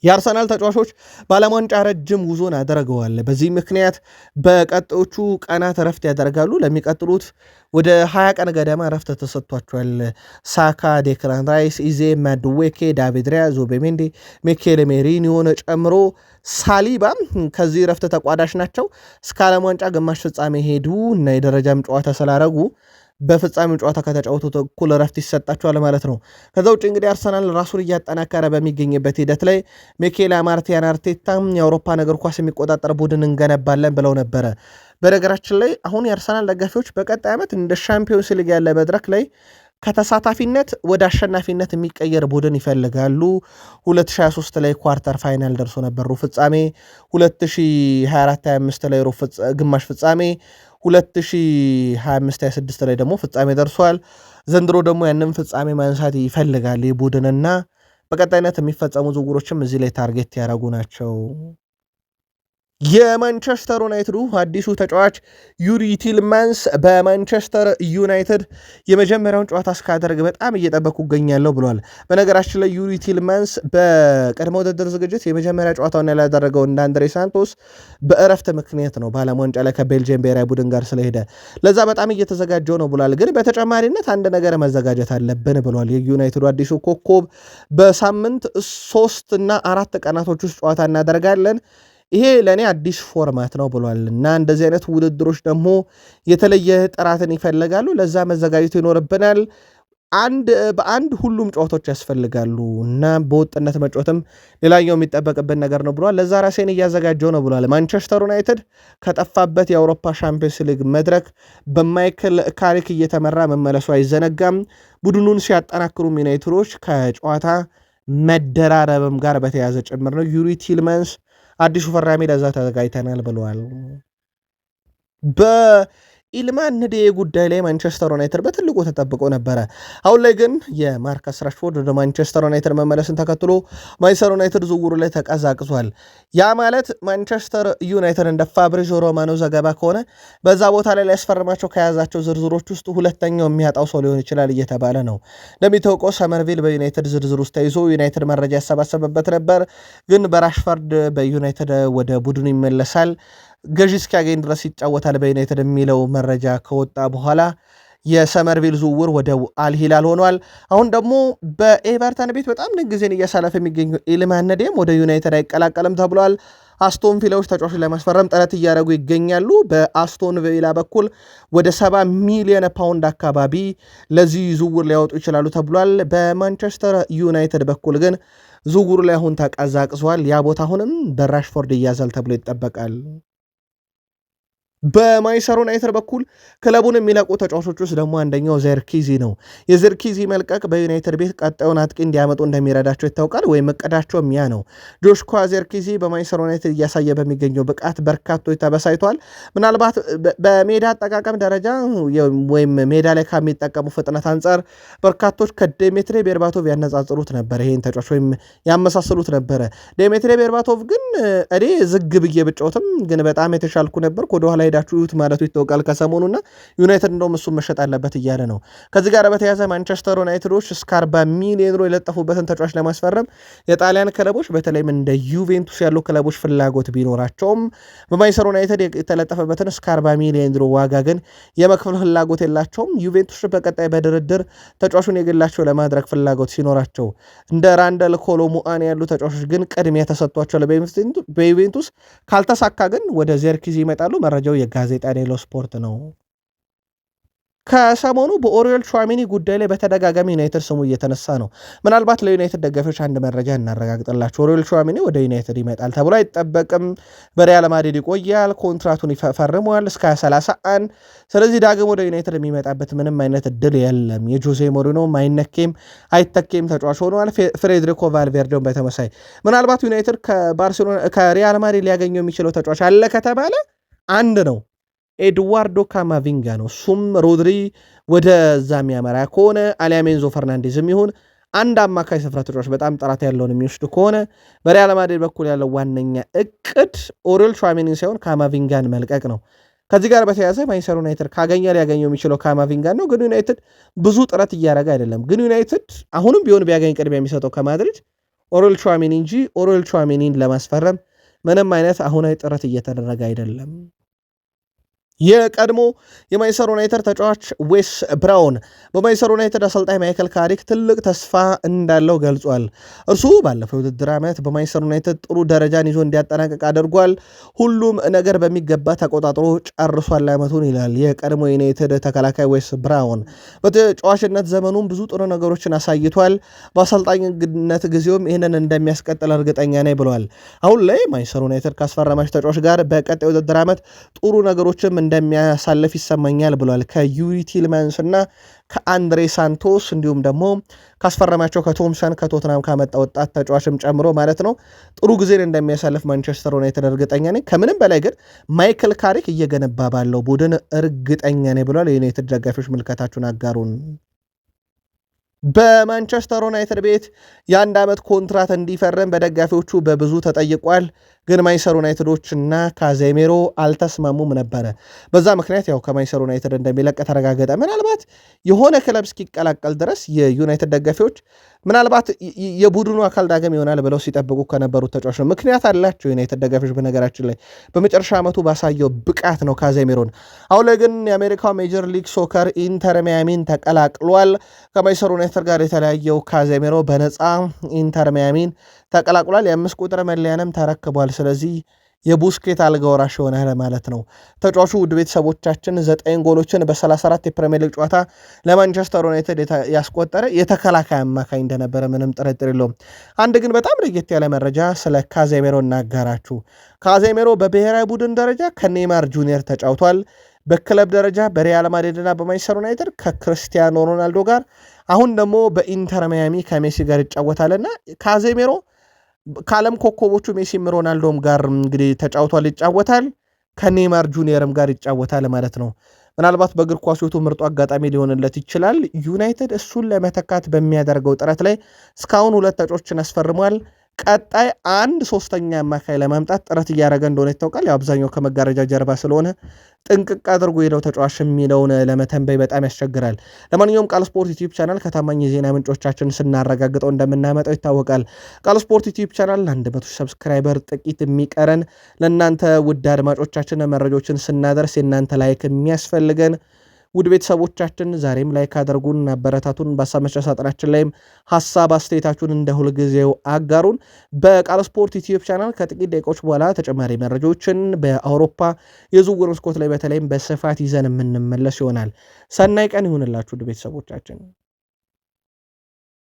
የአርሰናል ተጫዋቾች በዓለም ዋንጫ ረጅም ጉዞን አደረገዋል። በዚህ ምክንያት በቀጣዮቹ ቀናት ረፍት ያደርጋሉ። ለሚቀጥሉት ወደ 20 ቀን ገደማ ረፍት ተሰጥቷቸዋል። ሳካ፣ ዴክላን ራይስ፣ ኢዜ፣ ማዱዌኬ፣ ዳቪድ ራያ፣ ዙቤሜንዲ፣ ሚኬል ሜሪኒዮን ጨምሮ ሳሊባ ከዚህ ረፍት ተቋዳሽ ናቸው። እስከ ዓለም ዋንጫ ግማሽ ፍጻሜ ሄዱ እና የደረጃም ጨዋታ ስላረጉ በፍጻሜው ጨዋታ ከተጫወቱት እኩል ረፍት ይሰጣቸዋል ማለት ነው። ከዛ ውጭ እንግዲህ አርሰናል ራሱን እያጠናከረ በሚገኝበት ሂደት ላይ ሚኬል አርቴታ የአውሮፓ እግር ኳስ የሚቆጣጠር ቡድን እንገነባለን ብለው ነበረ። በነገራችን ላይ አሁን የአርሰናል ደጋፊዎች በቀጣይ ዓመት እንደ ሻምፒዮንስ ሊግ ያለ መድረክ ላይ ከተሳታፊነት ወደ አሸናፊነት የሚቀየር ቡድን ይፈልጋሉ። 2023 ላይ ኳርተር ፋይናል ደርሶ ነበር ሩብ ፍጻሜ፣ 2024/25 ላይ ግማሽ ፍጻሜ፣ 2025/26 ላይ ደግሞ ፍጻሜ ደርሷል። ዘንድሮ ደግሞ ያንን ፍጻሜ ማንሳት ይፈልጋል ይህ ቡድንና በቀጣይነት የሚፈጸሙ ዝውውሮችም እዚህ ላይ ታርጌት ያደረጉ ናቸው። የማንቸስተር ዩናይትዱ አዲሱ ተጫዋች ዩሪ ቲልማንስ በማንቸስተር ዩናይትድ የመጀመሪያውን ጨዋታ እስካደርግ በጣም እየጠበኩ እገኛለሁ ብሏል። በነገራችን ላይ ዩሪ ቲልማንስ በቀድሞ ውድድር ዝግጅት የመጀመሪያ ጨዋታውን ያላደረገው እንደ አንድሬ ሳንቶስ በእረፍት ምክንያት ነው። በዓለም ዋንጫ ላይ ከቤልጅየም ብሔራዊ ቡድን ጋር ስለሄደ ለዛ በጣም እየተዘጋጀው ነው ብሏል። ግን በተጨማሪነት አንድ ነገር መዘጋጀት አለብን ብሏል። የዩናይትዱ አዲሱ ኮከብ በሳምንት 3 እና 4 ቀናቶች ውስጥ ጨዋታ እናደርጋለን፣ ይሄ ለእኔ አዲስ ፎርማት ነው ብሏል። እና እንደዚህ አይነት ውድድሮች ደግሞ የተለየ ጥራትን ይፈልጋሉ፣ ለዛ መዘጋጀት ይኖርብናል። በአንድ ሁሉም ጨዋታዎች ያስፈልጋሉ እና በወጥነት መጫወትም ሌላኛው የሚጠበቅብን ነገር ነው ብሏል። ለዛ ራሴን እያዘጋጀው ነው ብሏል። ማንቸስተር ዩናይትድ ከጠፋበት የአውሮፓ ሻምፒዮንስ ሊግ መድረክ በማይክል ካሪክ እየተመራ መመለሱ አይዘነጋም። ቡድኑን ሲያጠናክሩም ዩናይትዶች ከጨዋታ መደራረብም ጋር በተያያዘ ጭምር ነው። ዩሪ ቲልማንስ አዲሱ ፈራሚ ለዛ ተዘጋጅተናል ብለዋል። በኢልማን ንዴ ጉዳይ ላይ ማንቸስተር ዩናይትድ በትልቁ ተጠብቆ ነበረ። አሁን ላይ ግን የማርከስ ራሽፎርድ ወደ ማንቸስተር ዩናይትድ መመለስን ተከትሎ ማንቸስተር ዩናይትድ ዝውውሩ ላይ ተቀዛቅዟል። ያ ማለት ማንቸስተር ዩናይትድ እንደ ፋብሪዚዮ ሮማኖ ዘገባ ከሆነ በዛ ቦታ ላይ ሊያስፈርማቸው ከያዛቸው ዝርዝሮች ውስጥ ሁለተኛው የሚያጣው ሰው ሊሆን ይችላል እየተባለ ነው። እንደሚታወቀው ሰመርቪል በዩናይትድ ዝርዝር ውስጥ ተይዞ ዩናይትድ መረጃ ያሰባሰበበት ነበር። ግን በራሽፎርድ በዩናይትድ ወደ ቡድኑ ይመለሳል፣ ገዢ እስኪያገኝ ድረስ ይጫወታል በዩናይትድ የሚለው መረጃ ከወጣ በኋላ የሰመርቪል ዝውውር ወደ አልሂላል ሆኗል። አሁን ደግሞ በኤቨርተን ቤት በጣም ጊዜን እያሳለፈ የሚገኘው ኢልማን ንዴም ወደ ዩናይትድ አይቀላቀልም ተብሏል። አስቶን ቪላዎች ተጫዋቾች ለማስፈረም ጥረት እያደረጉ ይገኛሉ። በአስቶን ቪላ በኩል ወደ 70 ሚሊዮን ፓውንድ አካባቢ ለዚህ ዝውውር ሊያወጡ ይችላሉ ተብሏል። በማንቸስተር ዩናይትድ በኩል ግን ዝውውሩ ላይ አሁን ተቀዛቅዟል። ያ ቦታ አሁንም በራሽፎርድ ይያዛል ተብሎ ይጠበቃል። በማንቸስተር ዩናይትድ በኩል ክለቡን የሚለቁ ተጫዋቾች ውስጥ ደግሞ አንደኛው ዘርኪዚ ነው። የዘርኪዚ መልቀቅ በዩናይትድ ቤት ቀጣዩን አጥቂ እንዲያመጡ እንደሚረዳቸው ይታወቃል፣ ወይም እቅዳቸውም ያ ነው። ጆሽኳ ዘርኪዚ በማንቸስተር ዩናይትድ እያሳየ በሚገኘው ብቃት በርካቶች ተበሳይቷል። ምናልባት በሜዳ አጠቃቀም ደረጃ ወይም ሜዳ ላይ ከሚጠቀሙ ፍጥነት አንጻር በርካቶች ከዴሜትሪ ቤርባቶቭ ያነጻጽሩት ነበር፣ ይሄን ተጫዋች ወይም ያመሳሰሉት ነበረ። ዴሜትሪ ቤርባቶቭ ግን እኔ ዝግ ብዬ ብጫወትም ግን በጣም የተሻልኩ ነበር ወደኋላ ሄዳችሁ ዩት ማለቱ ይታወቃል ከሰሞኑና ዩናይትድ እንደውም እሱም መሸጥ አለበት እያለ ነው። ከዚህ ጋር በተያያዘ ማንቸስተር ዩናይትዶች እስከ 40 ሚሊዮን ዩሮ የለጠፉበትን ተጫዋች ለማስፈረም የጣሊያን ክለቦች በተለይም እንደ ዩቬንቱስ ያሉ ክለቦች ፍላጎት ቢኖራቸውም በማንቸስተር ዩናይትድ የተለጠፈበትን እስከ 40 ሚሊዮን ዩሮ ዋጋ ግን የመክፈል ፍላጎት የላቸውም። ዩቬንቱስ በቀጣይ በድርድር ተጫዋቹን የግላቸው ለማድረግ ፍላጎት ሲኖራቸው እንደ ራንደል ኮሎሙአኒ ያሉ ተጫዋቾች ግን ቅድሚያ ተሰጥቷቸው በዩቬንቱስ ካልተሳካ ግን ወደ ዜርኪዚ ይመጣሉ። መረጃው የጋዜጣ ዴሎ ስፖርት ነው። ከሰሞኑ በኦሪዮል ቹዋሜኒ ጉዳይ ላይ በተደጋጋሚ ዩናይትድ ስሙ እየተነሳ ነው። ምናልባት ለዩናይትድ ደጋፊዎች አንድ መረጃ እናረጋግጥላቸው። ኦሪዮል ቹዋሜኒ ወደ ዩናይትድ ይመጣል ተብሎ አይጠበቅም። በሪያል ማድሪድ ይቆያል፣ ኮንትራቱን ይፈርመዋል እስከ 2031። ስለዚህ ዳግም ወደ ዩናይትድ የሚመጣበት ምንም አይነት እድል የለም። የጆዜ ሞሪኖ አይነኬም አይተኬም ተጫዋች ሆነዋል። ፍሬድሪኮ ቫልቬርዴን በተመሳይ ምናልባት ዩናይትድ ከሪያል ማድሪድ ሊያገኘው የሚችለው ተጫዋች አለ ከተባለ አንድ ነው፣ ኤድዋርዶ ካማቪንጋ ነው። እሱም ሮድሪ ወደዛ የሚያመራ ከሆነ አሊያም ኤንዞ ፈርናንዴዝም ይሁን አንድ አማካይ ስፍራ ተጫዋች በጣም ጥራት ያለውን የሚወስድ ከሆነ በሪያል ማድሪድ በኩል ያለው ዋነኛ እቅድ ኦሪዮል ቹዋሜኒን ሳይሆን ካማቪንጋን መልቀቅ ነው። ከዚህ ጋር በተያያዘ ማንቸስተር ዩናይትድ ካገኘ ሊያገኘው የሚችለው ካማቪንጋን ነው። ግን ዩናይትድ ብዙ ጥረት እያደረገ አይደለም። ግን ዩናይትድ አሁንም ቢሆን ቢያገኝ ቅድሚያ የሚሰጠው ከማድሪድ ኦሪዮል ቹዋሜኒ እንጂ ኦሪዮል ቹዋሜኒን ለማስፈረም ምንም አይነት አሁናዊ ጥረት እየተደረገ አይደለም። የቀድሞ የማንቸስተር ዩናይትድ ተጫዋች ዌስ ብራውን በማንቸስተር ዩናይትድ አሰልጣኝ ማይክል ካሪክ ትልቅ ተስፋ እንዳለው ገልጿል። እርሱ ባለፈው ውድድር ዓመት በማንቸስተር ዩናይትድ ጥሩ ደረጃን ይዞ እንዲያጠናቅቅ አድርጓል። ሁሉም ነገር በሚገባ ተቆጣጥሮ ጨርሷል ዓመቱን ይላል የቀድሞ የዩናይትድ ተከላካይ ዌስ ብራውን። በተጫዋችነት ዘመኑም ብዙ ጥሩ ነገሮችን አሳይቷል። በአሰልጣኝነት ጊዜውም ይህንን እንደሚያስቀጥል እርግጠኛ ነኝ ብሏል። አሁን ላይ ማንቸስተር ዩናይትድ ካስፈረማቸው ተጫዋች ጋር በቀጣይ ውድድር ዓመት ጥሩ ነገሮችም እንደሚያሳልፍ ይሰማኛል ብሏል። ከዩሪ ቲልማንስ እና ከአንድሬ ሳንቶስ እንዲሁም ደግሞ ካስፈረማቸው ከቶምሰን ከቶትናም ካመጣ ወጣት ተጫዋችም ጨምሮ ማለት ነው ጥሩ ጊዜን እንደሚያሳልፍ ማንቸስተር ዩናይትድ እርግጠኛ ነኝ። ከምንም በላይ ግን ማይክል ካሪክ እየገነባ ባለው ቡድን እርግጠኛ ነኝ ብሏል። የዩናይትድ ደጋፊዎች ምልከታችሁን አጋሩን። በማንቸስተር ዩናይትድ ቤት የ1 ዓመት ኮንትራት እንዲፈርም በደጋፊዎቹ በብዙ ተጠይቋል። ግን ማንቸስተር ዩናይትዶች እና ካዜሜሮ አልተስማሙም ነበረ። በዛ ምክንያት ያው ከማንቸስተር ዩናይትድ እንደሚለቅ ተረጋገጠ። ምናልባት የሆነ ክለብ እስኪቀላቀል ድረስ የዩናይትድ ደጋፊዎች ምናልባት የቡድኑ አካል ዳግም ይሆናል ብለው ሲጠብቁ ከነበሩት ተጫዋች ነው። ምክንያት አላቸው ዩናይትድ ደጋፊዎች በነገራችን ላይ በመጨረሻ ዓመቱ ባሳየው ብቃት ነው ካዜሜሮን። አሁን ላይ ግን የአሜሪካው ሜጀር ሊግ ሶከር ኢንተር ሚያሚን ተቀላቅሏል። ከማንቸስተር ዩናይትድ ጋር የተለያየው ካዜሜሮ በነፃ ኢንተር ሚያሚን ተቀላቅሏል። የ5 ቁጥር መለያንም ተረክቧል። ስለዚህ የቡስኬት አልጋ ወራሽ ይሆናል ማለት ነው። ተጫዋቹ ውድ ቤተሰቦቻችን 9 ጎሎችን በ34 የፕሪሚየር ሊግ ጨዋታ ለማንቸስተር ዩናይትድ ያስቆጠረ የተከላካይ አማካኝ እንደነበረ ምንም ጥርጥር የለውም። አንድ ግን በጣም ለየት ያለ መረጃ ስለ ካዜሜሮ እናጋራችሁ። ካዜሜሮ በብሔራዊ ቡድን ደረጃ ከኔይማር ጁኒየር ተጫውቷል። በክለብ ደረጃ በሪያል ማድሪድና በማንቸስተር ዩናይትድ ከክርስቲያኖ ሮናልዶ ጋር፣ አሁን ደግሞ በኢንተር ሚያሚ ከሜሲ ጋር ይጫወታልና ካዜሜሮ ከዓለም ኮከቦቹ ሜሲም ሮናልዶም ጋር እንግዲህ ተጫውቷል፣ ይጫወታል። ከኔይማር ጁኒየርም ጋር ይጫወታል ማለት ነው። ምናልባት በእግር ኳሱ ምርጡ አጋጣሚ ሊሆንለት ይችላል። ዩናይትድ እሱን ለመተካት በሚያደርገው ጥረት ላይ እስካሁን 2 ተጫዋቾችን አስፈርሟል። ቀጣይ 1 ሶስተኛ አማካይ ለማምጣት ጥረት እያደረገ እንደሆነ ይታወቃል። አብዛኛው ከመጋረጃ ጀርባ ስለሆነ ጥንቅቅ አድርጎ ሄደው ተጫዋች የሚለውን ለመተንበይ በጣም ያስቸግራል። ለማንኛውም ቃል ስፖርት ዩቲዩብ ቻናል ከታማኝ የዜና ምንጮቻችን ስናረጋግጠው እንደምናመጣው ይታወቃል። ቃል ስፖርት ዩቲዩብ ቻናል 100 ሰብስክራይበር ጥቂት የሚቀረን ለእናንተ ውድ አድማጮቻችን መረጃዎችን ስናደርስ የእናንተ ላይክ የሚያስፈልገን ውድ ቤተሰቦቻችን ዛሬም ላይክ አድርጉን፣ አበረታቱን። በሀሳብ መስጫ ሳጥናችን ላይም ሀሳብ አስተያየታችሁን እንደ ሁልጊዜው አጋሩን። በቃል ስፖርት ዩቲዩብ ቻናል ከጥቂት ደቂቃዎች በኋላ ተጨማሪ መረጃዎችን በአውሮፓ የዝውውር መስኮት ላይ በተለይም በስፋት ይዘን የምንመለስ ይሆናል። ሰናይ ቀን ይሁንላችሁ ውድ ቤተሰቦቻችን።